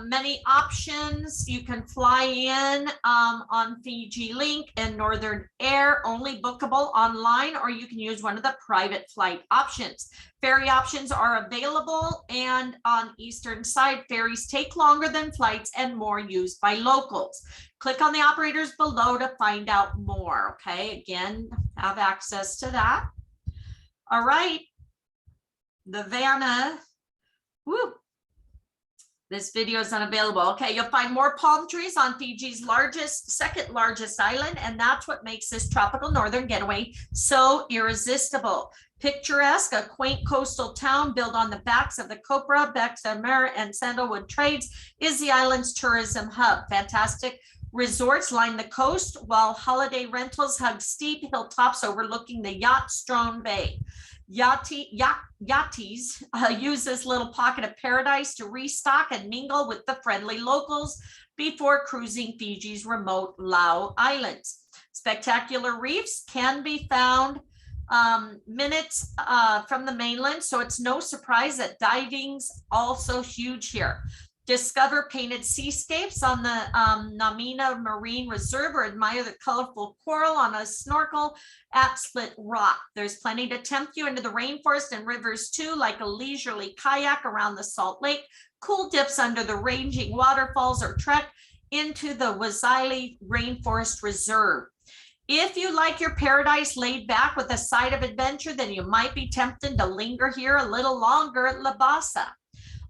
Many options. You can fly in on Fiji Link and Northern Air, only bookable online, or you can use one of the private flight options. Ferry options are available, and on eastern side, ferries take longer than flights and more used by locals. Click on the operators below to find out more. Okay, again, have access to that. All right, the Vanna. Woo. This video is unavailable. Okay, you'll find more palm trees on Fiji's second largest island, and that's what makes this tropical northern getaway so irresistible. Picturesque, a quaint coastal town built on the backs of the copra, Bexamer, and sandalwood trades is the island's tourism hub. Fantastic resorts line the coast, while holiday rentals hug steep hilltops overlooking the Yacht Strone Bay. Yachties use this little pocket of paradise to restock and mingle with the friendly locals before cruising Fiji's remote Lau Islands. Spectacular reefs can be found minutes from the mainland, so it's no surprise that diving's also huge here. Discover painted seascapes on the Namina Marine Reserve, or admire the colorful coral on a snorkel at Split Rock. There's plenty to tempt you into the rainforest and rivers too, like a leisurely kayak around the Salt Lake, cool dips under the ranging waterfalls, or trek into the Wazili Rainforest Reserve. If you like your paradise laid back with a side of adventure, then you might be tempted to linger here a little longer at Labasa.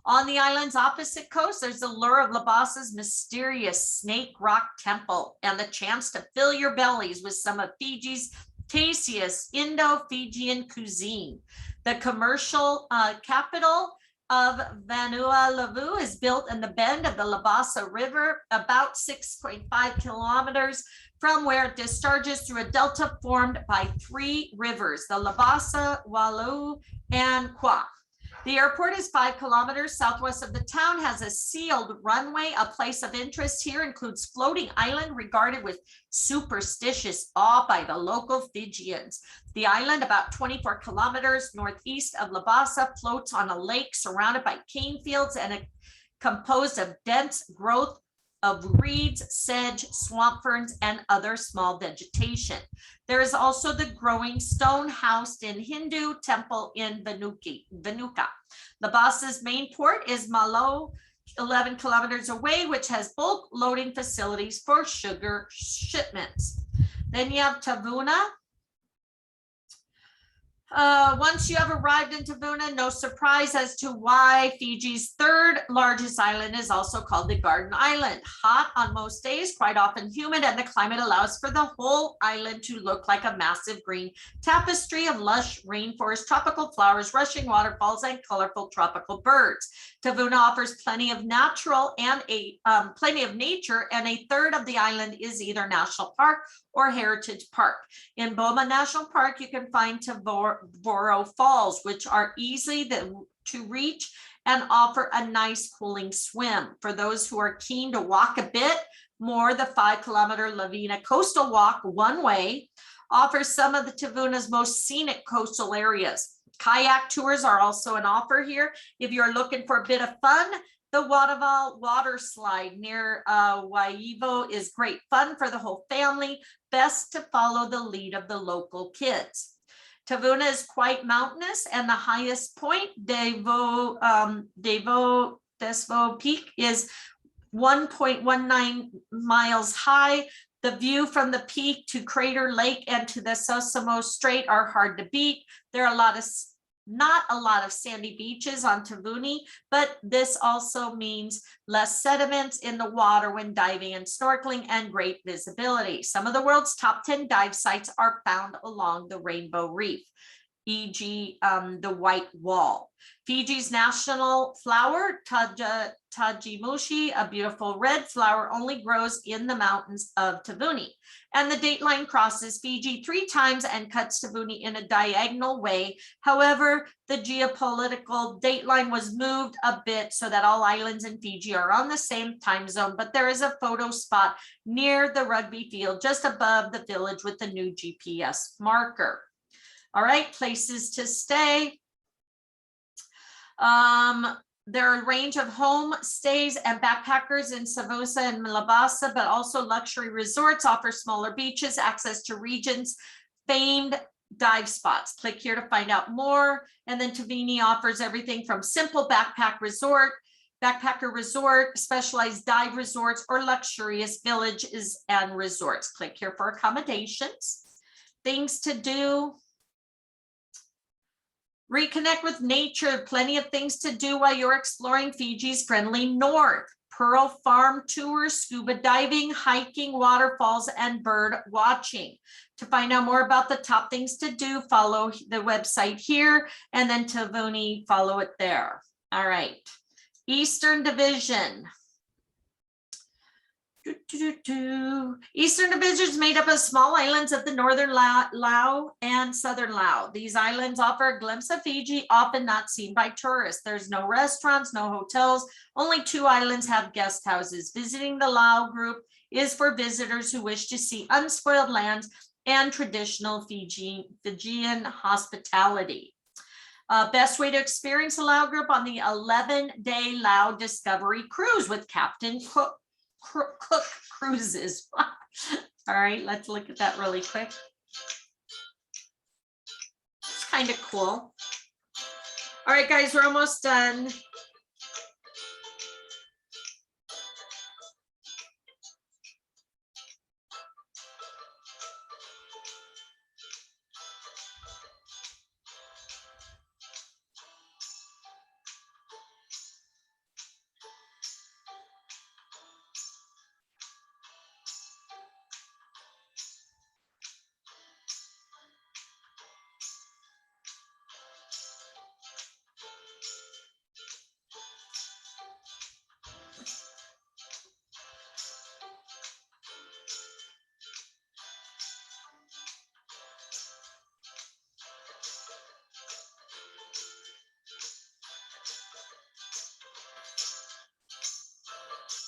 On the island's opposite coast, there's the lure of Labasa's mysterious Snake Rock Temple and the chance to fill your bellies with some of Fiji's tastiest Indo-Fijian cuisine. The commercial capital of Vanuatu is built in the bend of the Labasa River, about 6.5 kilometers from where it discharges through a delta formed by 3 rivers, the Labasa, Walu, and Kwa. The airport is 5 kilometers southwest of the town, has a sealed runway. A place of interest here includes floating island regarded with superstitious awe by the local Fijians. The island, about 24 kilometers northeast of Labasa, floats on a lake surrounded by cane fields and composed of dense growth of reeds, sedge, swamp ferns, and other small vegetation. There is also the growing stone housed in Hindu temple in Vanuka. Labasa's main port is Malo, 11 kilometers away, which has bulk loading facilities for sugar shipments. Then you have Tavuna. Once you have arrived in Tavuna, no surprise as to why Fiji's 3rd largest island is also called the Garden Island. Hot on most days, quite often humid, and the climate allows for the whole island to look like a massive green tapestry of lush rainforest, tropical flowers, rushing waterfalls, and colorful tropical birds. Tavuna offers plenty of natural and plenty of nature, and a third of the island is either national park or heritage park. In Boma National Park, you can find Tavoro Falls, which are easy to reach and offer a nice cooling swim. For those who are keen to walk a bit more, the 5-kilometer Lavina Coastal Walk, one way, offers some of the Tavuna's most scenic coastal areas. Kayak tours are also an offer here. If you're looking for a bit of fun, the Wadaval water slide near Waivo is great fun for the whole family. Best to follow the lead of the local kids. Tavuna is quite mountainous, and the highest point, Desvo Peak, is 1.19 miles high. The view from the peak to Crater Lake and to the Sosimo Strait are hard to beat. There are not a lot of sandy beaches on Tavuni, but this also means less sediments in the water when diving and snorkeling, and great visibility. Some of the world's top 10 dive sites are found along the Rainbow Reef, e.g. the White Wall. Fiji's national flower, Tajimushi, a beautiful red flower, only grows in the mountains of Tavuni. And the date line crosses Fiji 3 times and cuts Tavuni in a diagonal way. However, the geopolitical date line was moved a bit so that all islands in Fiji are on the same time zone, but there is a photo spot near the rugby field just above the village with the new GPS marker. All right, places to stay. There are a range of homestays and backpackers in Savusa and Labasa, but also luxury resorts offer smaller beaches, access to regions, famed dive spots. Click here to find out more. And then Tavuni offers everything from simple backpacker resort, specialized dive resorts, or luxurious villages and resorts. Click here for accommodations. Things to do. Reconnect with nature, plenty of things to do while you're exploring Fiji's friendly north. Pearl Farm tours, scuba diving, hiking, waterfalls, and bird watching. To find out more about the top things to do, follow the website here, and then Tavuni, follow it there. All right, Eastern Division. Eastern Division is made up of small islands of the northern Lao and southern Lao. These islands offer a glimpse of Fiji, often not seen by tourists. There's no restaurants, no hotels. Only 2 islands have guest houses. Visiting the Lao group is for visitors who wish to see unspoiled lands and traditional Fijian hospitality. Best way to experience the Lao group on the 11-day Lao Discovery Cruise with Captain Cook Cruises. All right, let's look at that really quick. It's kind of cool. All right, guys, we're almost done.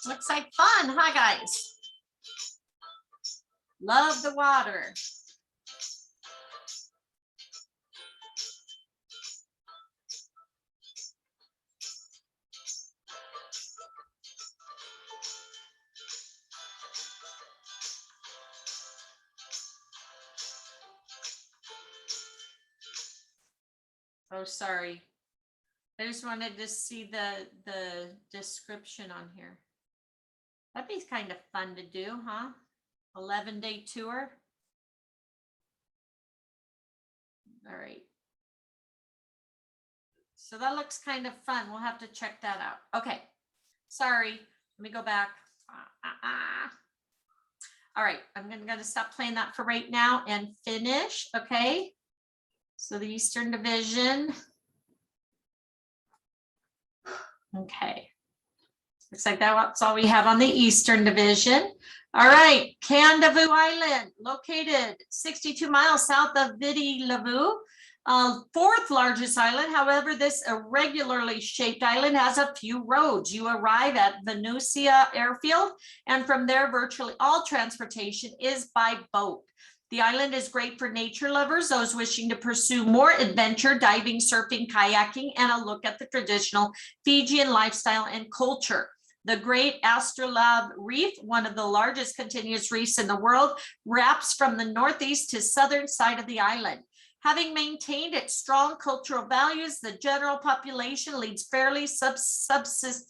Looks like fun, huh, guys? Love the water. Oh, sorry. I just wanted to see the description on here. That'd be kind of fun to do, huh? 11-day tour. All right. So that looks kind of fun. We'll have to check that out. Okay. Sorry. Let me go back. All right. I'm going to stop playing that for right now and finish. Okay. So the Eastern Division. Okay. Looks like that's all we have on the Eastern Division. All right, Kandavu Island, located 62 miles south of Viti-Levu, fourth largest island. However, this irregularly shaped island has a few roads. You arrive at Venusia Airfield, and from there, virtually all transportation is by boat. The island is great for nature lovers, those wishing to pursue more adventure, diving, surfing, kayaking, and a look at the traditional Fijian lifestyle and culture. The Great Astrolabe Reef, one of the largest continuous reefs in the world, wraps from the northeast to southern side of the island. Having maintained its strong cultural values, the general population leads fairly subsistent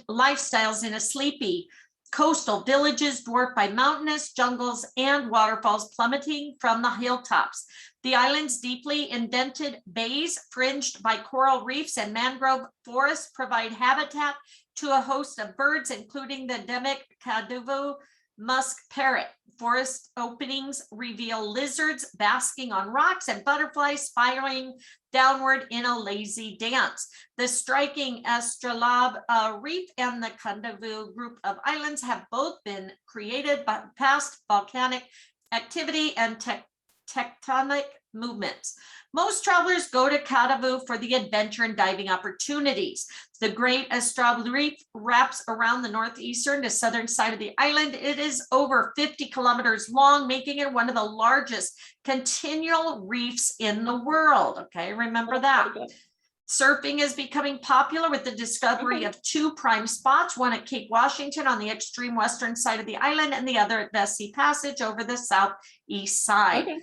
lifestyles in a sleepy coastal villages dwarfed by mountainous jungles and waterfalls plummeting from the hilltops. The island's deeply indented bays, fringed by coral reefs and mangrove forests, provide habitat to a host of birds, including the endemic Kandavu musk parrot. Forest openings reveal lizards basking on rocks and butterflies spiraling downward in a lazy dance. The striking Astrolabe Reef and the Kandavu group of islands have both been created by past volcanic activity and tectonic movements. Most travelers go to Kandavu for the adventure and diving opportunities. The Great Astrolabe Reef wraps around the northeastern to southern side of the island. It is over 50 kilometers long, making it one of the largest continual reefs in the world. Okay, remember that. Surfing is becoming popular with the discovery of two prime spots, one at Cape Washington on the extreme western side of the island and the other at Vesey Passage over the southeast side. Okay.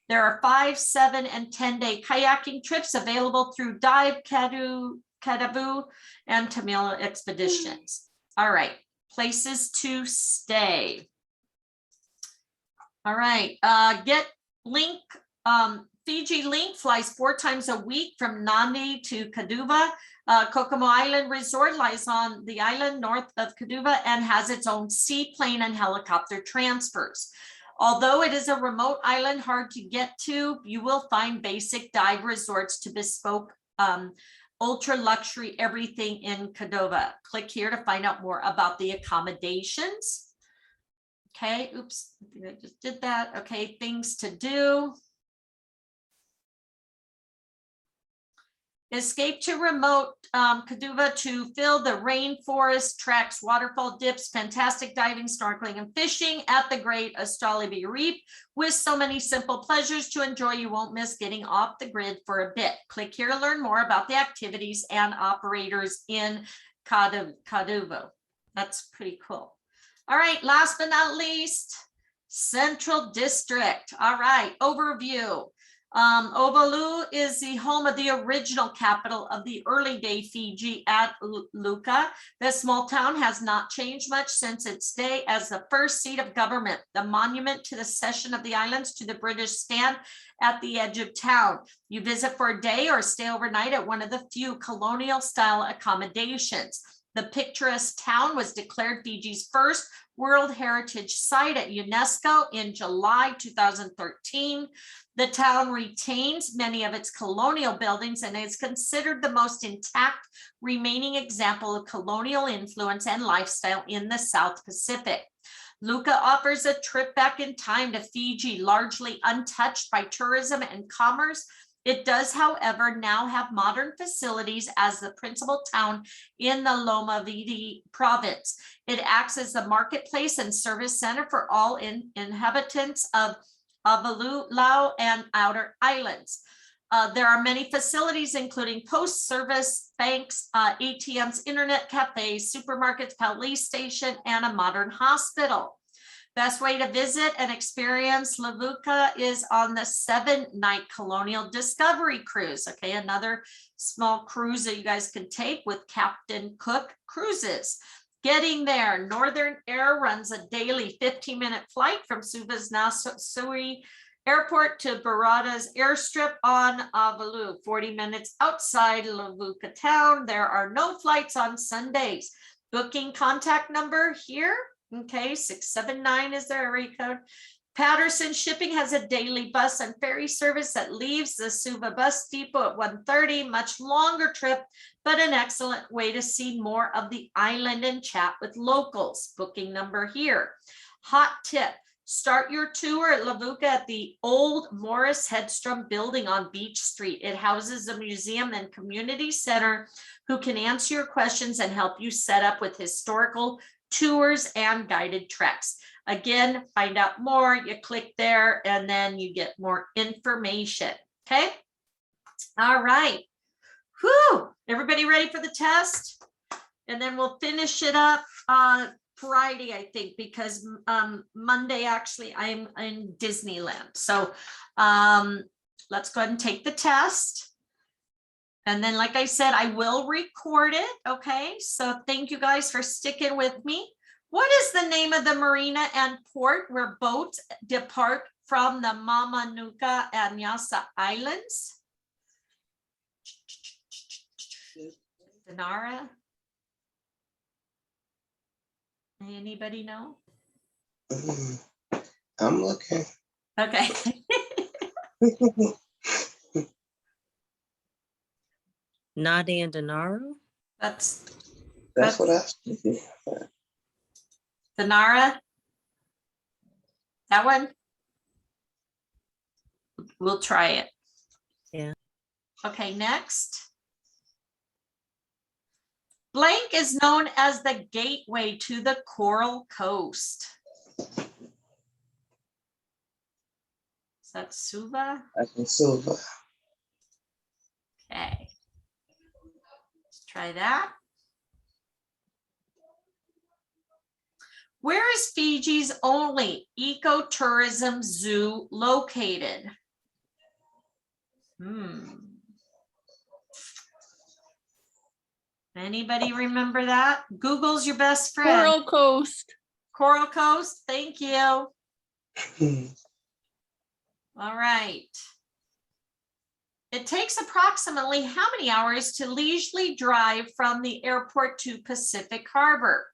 There are 5, 7, and 10-day kayaking trips available through Dive, Kandavu, and Tamil expeditions. All right, places to stay. All right, get Link. Fiji Link flies 4 times a week from Nandi to Kaduva. Kokomo Island Resort lies on the island north of Kaduva and has its own seaplane and helicopter transfers. Although it is a remote island hard to get to, you will find basic dive resorts to bespoke ultra luxury everything in Kaduva. Click here to find out more about the accommodations. Okay, oops, I think I just did that. Okay, things to do. Escape to remote Kaduva to fill the rainforest, tracks, waterfall dips, fantastic diving, snorkeling, and fishing at the Great Astolibi Reef with so many simple pleasures to enjoy. You won't miss getting off the grid for a bit. Click here to learn more about the activities and operators in Kaduva. That's pretty cool. All right, last but not least, Central District. All right, overview. Ovalu is the home of the original capital of the early day Fiji at Luka. This small town has not changed much since its day as the first seat of government. The monument to the cession of the islands to the British stand at the edge of town. You visit for a day or stay overnight at one of the few colonial style accommodations. The picturesque town was declared Fiji's first World Heritage Site at UNESCO in July 2013. The town retains many of its colonial buildings and is considered the most intact remaining example of colonial influence and lifestyle in the South Pacific. Luka offers a trip back in time to Fiji, largely untouched by tourism and commerce. It does, however, now have modern facilities as the principal town in the Loma Viti province. It acts as the marketplace and service center for all inhabitants of Ovalu and outer islands. There are many facilities, including post service, banks, ATMs, internet cafes, supermarkets, police station, and a modern hospital. Best way to visit and experience Levuka is on the 7-night Colonial Discovery Cruise. Okay, another small cruise that you guys can take with Captain Cook Cruises. Getting there, Northern Air runs a daily 15-minute flight from Suva's Nasui Airport to Barada's airstrip on Ovalu, 40 minutes outside Levuka town. There are no flights on Sundays. Booking contact number here. Okay, 679 is their area code. Patterson Shipping has a daily bus and ferry service that leaves the Suva bus depot at 1:30. Much longer trip, but an excellent way to see more of the island and chat with locals. Booking number here. Hot tip. Start your tour at Levuka at the old Morris Hedstrom building on Beach Street. It houses a museum and community center who can answer your questions and help you set up with historical tours and guided treks. Again, find out more, you click there and then you get more information. Okay. All right. Whew. Everybody ready for the test? And then we'll finish it up Friday, I think, because Monday, actually, I'm in Disneyland. So let's go ahead and take the test. And then, like I said, I will record it. Okay, so thank you guys for sticking with me. What is the name of the marina and port where boats depart from the Mamanuca and Nyasa Islands? Denara? Anybody know? I'm looking. Okay. Nadi and Denaro? That's That's what I was thinking. Denara. That one? We'll try it. Yeah. Okay, next. Blank is known as the gateway to the Coral Coast. Is that Suva? I can silver. Okay. Let's try that. Where is Fiji's only ecotourism zoo located? Anybody remember that? Google's your best friend. Coral Coast. Coral Coast, thank you. All right. It takes approximately how many hours to leisurely drive from the airport to Pacific Harbor?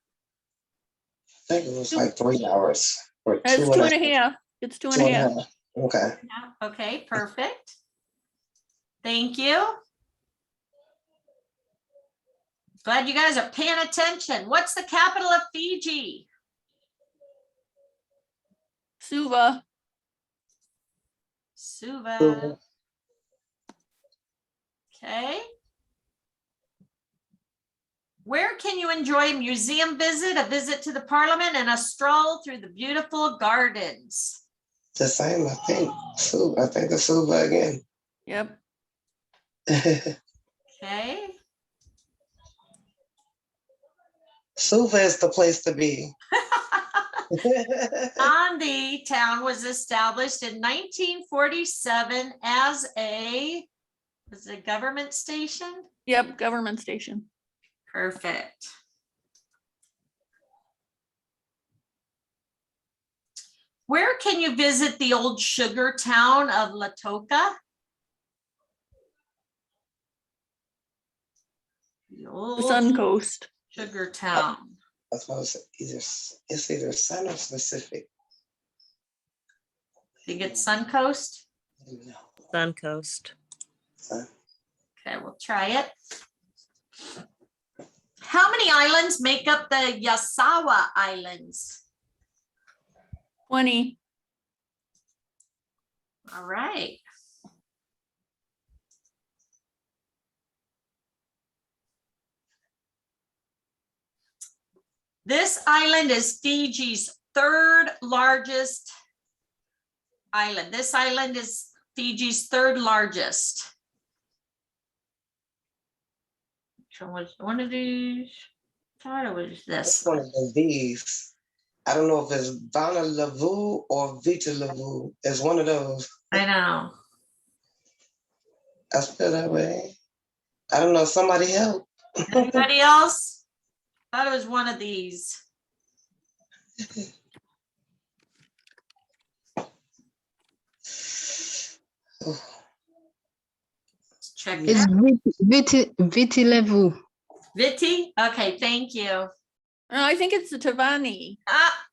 I think it was like 3 hours. Or It's two two and and a half. It's two and a half. Okay. Yeah, okay, perfect. Thank you. Glad you guys are paying attention. What's the capital of Fiji? Suva. Suva. Okay. Where can you enjoy a museum visit, a visit to the parliament, and a stroll through the beautiful gardens? The same, I think. I think the Suva again. Yep. Okay. Suva is the place to be. Gandhi town was established in 1947 as was it a government station? Yep, government station. Perfect. Where can you visit the old sugar town of Latoka? The The old Sun Coast. sugar town. I suppose it's either Sun or Pacific. Think it's Suncoast? No. Suncoast. Sun. Okay, we'll try it. How many islands make up the Yasawa Islands? 20. All right. This island is Fiji's third largest island. This island is Fiji's third largest. Which one was one of these? I thought it was That's this one one. of these. I don't know if it's Vana Lavu or Vita Lavu. It's one of those. I know. I feel that way. I don't know. Somebody help. Anybody else? Thought it was one of these. Let's check it It's out. Viti-Levu. Viti? Okay, thank you. No, I think it's the Tavani. Ah.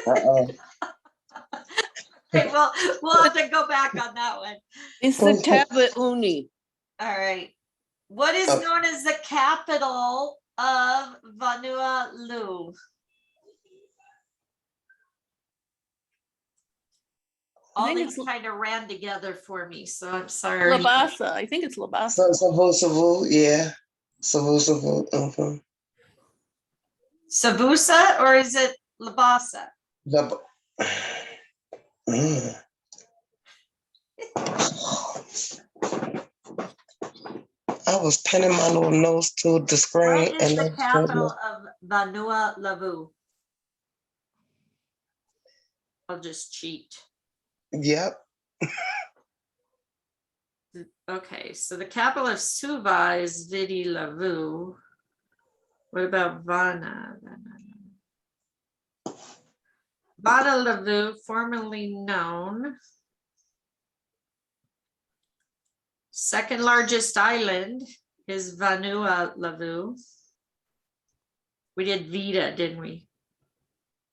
Uh-oh. Okay, well, we'll have to go back on that one. It's the tablet uni. All right. What is known as the capital of Vanuatu? I All think these it's kind of ran together for me, so I'm sorry. Labasa. I think it's Labasa. Savu, yeah. Savu. Savusa or is it Labasa? Mm. I was pinning my little nose to the screen. What is and the then- capital of Vanuatu? I'll just cheat. Yep. Okay, so the capital of Suva is Viti Levu. What about Vana? Vana Levu, formerly known. Second largest island is Vanuatu. We did Vita, didn't we?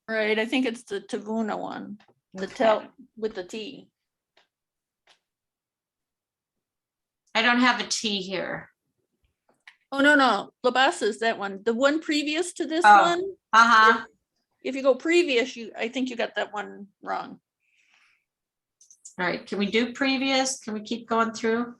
Right. I think it's the Tavuna one. The Okay. tel with the T. I don't have a T here. Oh, no. Labasa is that one. The one previous to this Oh. one. Uh-huh. If you go previous, I think you got that one wrong. All right, can we do previous? Can we keep going through?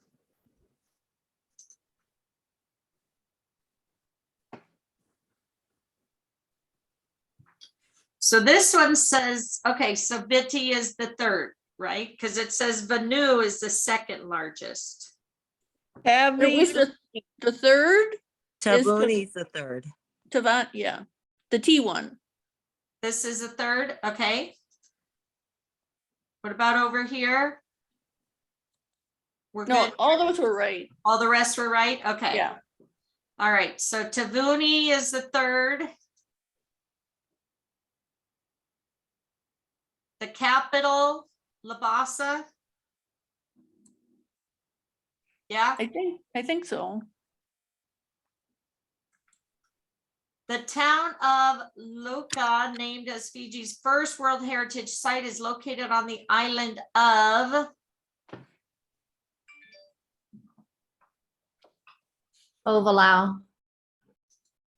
So this one says, okay, so Viti is the third, right? Because it says Vanu is the second largest. It was the third. Is Tabuni's the third. Tavan, yeah. The T one. This is the third, okay. What about over here? We're No, good. all those were right. All the rest were right? Okay. Yeah. All right, so Tavuni is the third. The capital, Labasa. Yeah, I think so. the town of Luka, named as Fiji's first World Heritage Site, is located on the island of Ovalau.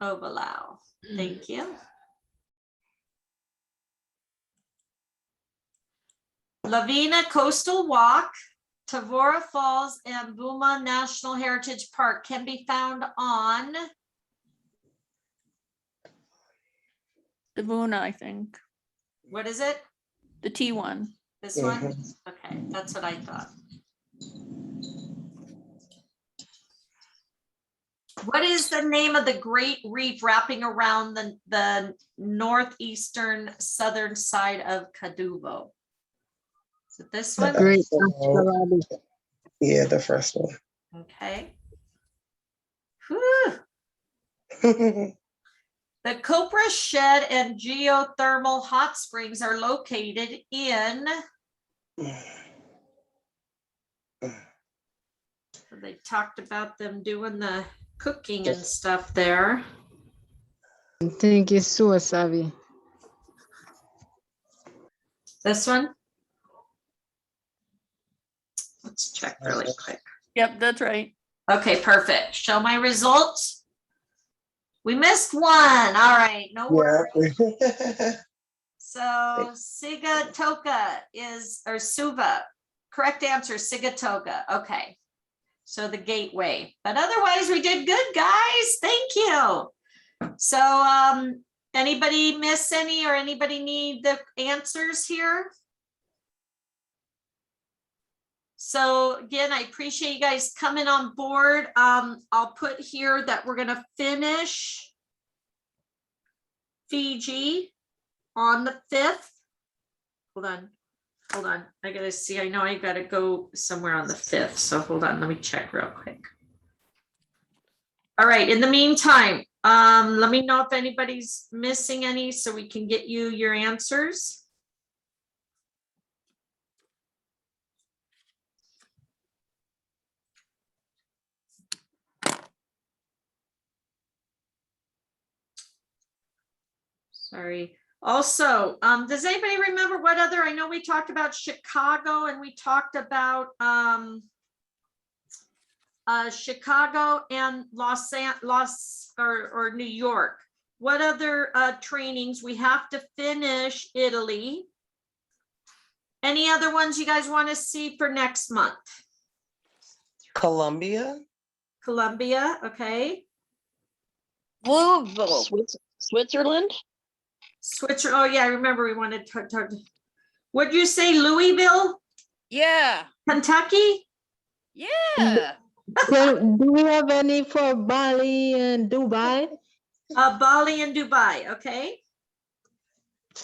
Ovalau. Thank you. Lavina Coastal Walk, Tavora Falls, and Buma National Heritage Park can be found on The Vuna, I think, What is it? the T1. This one? Okay, that's what I thought. What is the name of the great reef wrapping around the northeastern southern side of Caduvo? Is it this one? Great. Yeah, the first one. Okay. Whew. The Copra Shed and Geothermal Hot Springs are located in. They talked about them doing the cooking and stuff there. Thank you, Suasabi. This one? Let's check really quick. Yep, that's right. Okay, perfect. Show my results. We missed one. All right, no worries. Yeah. So Sigatoka is, or Suva. Correct answer, Sigatoka. Okay. So the gateway, but otherwise we did good, guys. Thank you. So anybody miss any or anybody need the answers here? So again, I appreciate you guys coming on board. I'll put here that we're gonna finish Fiji on the 5th. Hold on. I gotta see, I know I gotta go somewhere on the 5th. So hold on, let me check real quick. All right, in the meantime, let me know if anybody's missing any so we can get you your answers. Sorry. Also, does anybody remember what other, I know we talked about Chicago and we talked about Chicago and or New York. What other trainings? We have to finish Italy. Any other ones you guys want to see for next month? Colombia. Colombia, okay. Louisville. Switzerland? Switzerland, oh yeah, I remember we wanted to talk. What'd you say, Louisville? Yeah. Kentucky? Yeah. Do we have any for Bali and Dubai? Bali and Dubai, okay.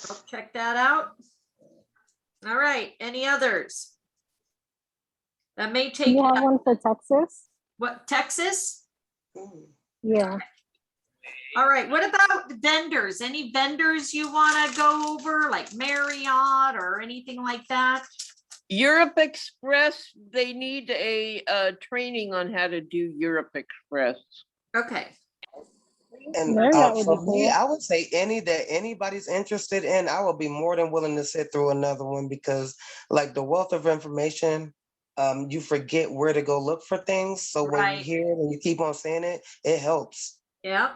I'll check that out. All right, any others? That may take. You have one for Texas? What, Texas? Yeah. All right, what about vendors? Any vendors you want to go over, like Marriott or anything like that? Europe Express, they need a training on how to do Europe Express. Okay. And Marriott would for be me, cool. I would say any that anybody's interested in, I would be more than willing to sit through another one because like the wealth of information, you forget where to go look for things. So when you Right. hear it and you keep on saying it, it helps. Yeah.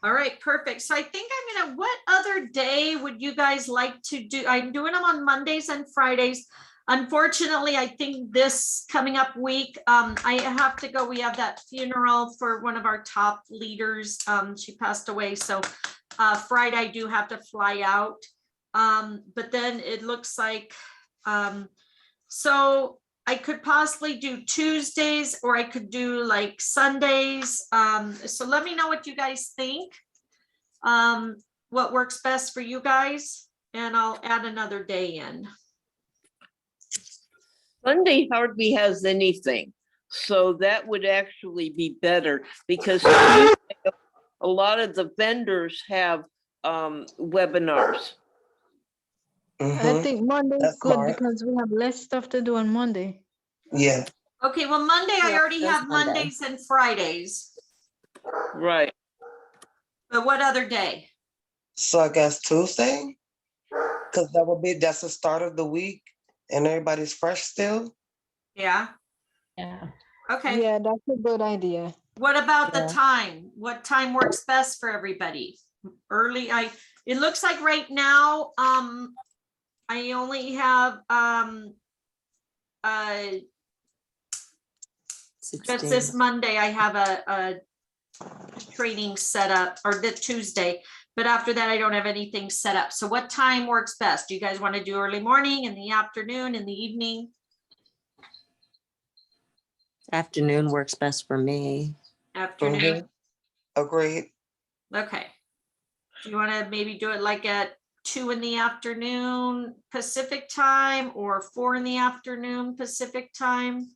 All right, perfect. So I think I'm gonna, what other day would you guys like to do? I'm doing them on Mondays and Fridays. Unfortunately, I think this coming up week, I have to go. We have that funeral for one of our top leaders. She passed away. So Friday, I do have to fly out. But then it looks like, so I could possibly do Tuesdays or I could do like Sundays. So let me know what you guys think. What works best for you guys, and I'll add another day in. Sunday hardly has anything. So that would actually be better because Tuesday, a lot of the vendors have webinars. I think Monday is That's good smart. because we have less stuff to do on Monday. Yeah. Okay, well, Monday, I Yeah, already that's have Monday. Mondays and Fridays, Right. but what other day? So I guess Tuesday, because that's the start of the week and everybody's fresh still. Yeah, Yeah. okay. Yeah, that's a good idea. What about the Yeah. time? What time works best for everybody? Early, it looks like right now, I only have, just this Monday, I have a training set up, or the Tuesday, But after that, I don't have anything set up. So what time works best? Do you guys want to do early morning, in the afternoon, in the evening? Afternoon works best for me. Afternoon, Agreed. okay. Do you want to maybe do it like at 2 in the afternoon Pacific time or 4 in the afternoon Pacific time?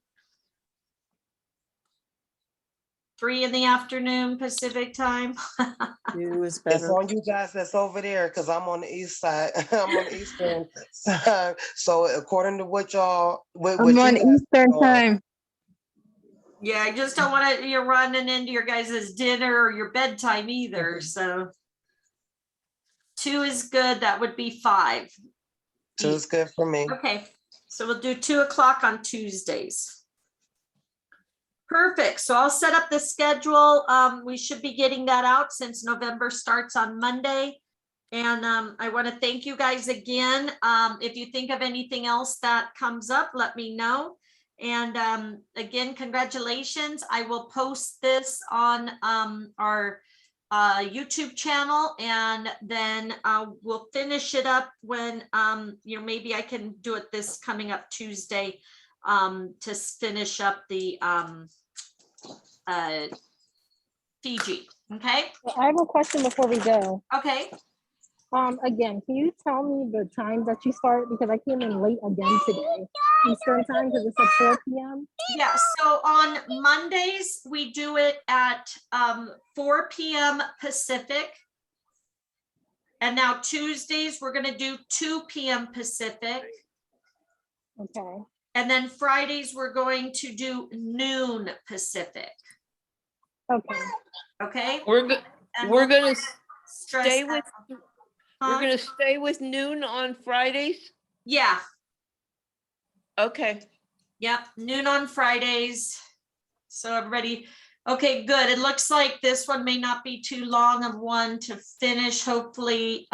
3 in the afternoon Pacific time? 2 is It's better. on you guys that's over there, because I'm on the east side. I'm on the eastern side. So according to what y'all, what I'm you on guys Eastern doing, time. Yeah, I just don't want to, you're running into your guys' dinner or your bedtime either, so. 2 is good, that would be 5. 2 is good for me. Okay, so we'll do 2 o'clock on Tuesdays. Perfect, so I'll set up the schedule. We should be getting that out since November starts on Monday. And I want to thank you guys again. If you think of anything else that comes up, let me know. And again, congratulations. I will post this on our YouTube channel, and then we'll finish it up when maybe I can do it this coming up Tuesday to finish up the Fiji. Okay. I have a question before we go. Okay. Again, can you tell me the time that you start? Because I came in late again today. Eastern time, because it's at 4 p.m. Yeah, so on Mondays, we do it at 4 p.m. Pacific. And now Tuesdays, we're gonna do 2 p.m. Pacific. Okay. And then Fridays, we're going to do noon Pacific. Okay. Okay? We're go- And we're we'll gonna stress stay that. with, Huh? we're gonna stay with noon on Fridays? Yeah, Okay. yep, noon on Fridays. So everybody, okay, good. It looks like this one may not be too long of one to finish, hopefully.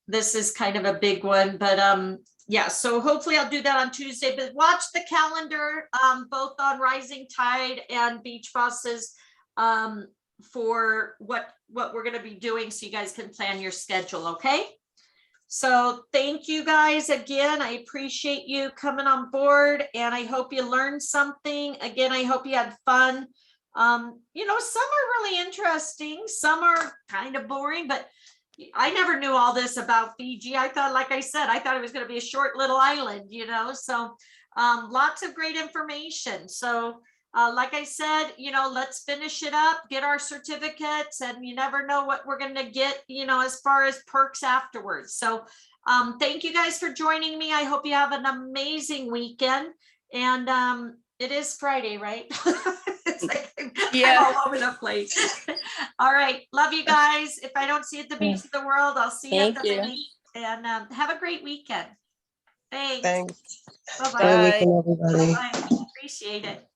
This is kind of a big one, but yeah, so hopefully I'll do that on Tuesday, but watch the calendar, both on Rising Tide and Beach Bosses for what we're gonna be doing, so you guys can plan your schedule, okay? So thank you guys again. I appreciate you coming on board, and I hope you learned something. Again, I hope you had fun. Some are really interesting, some are kind of boring, but I never knew all this about Fiji. I thought, like I said, I thought it was going to be a short little island, so lots of great information. So like I said, let's finish it up, get our certificates, and you never know what we're going to get, as far as perks afterwards. So thank you guys for joining me. I hope you have an amazing weekend. And it is Friday, right? It's like I'm all over the place. All right. Love you guys. If I don't see you at the beach of the world, I'll see you at Thank the you. beach. And have a great weekend. Thanks. Thanks. Bye-bye. Good weekend, everybody. Bye. Appreciate it.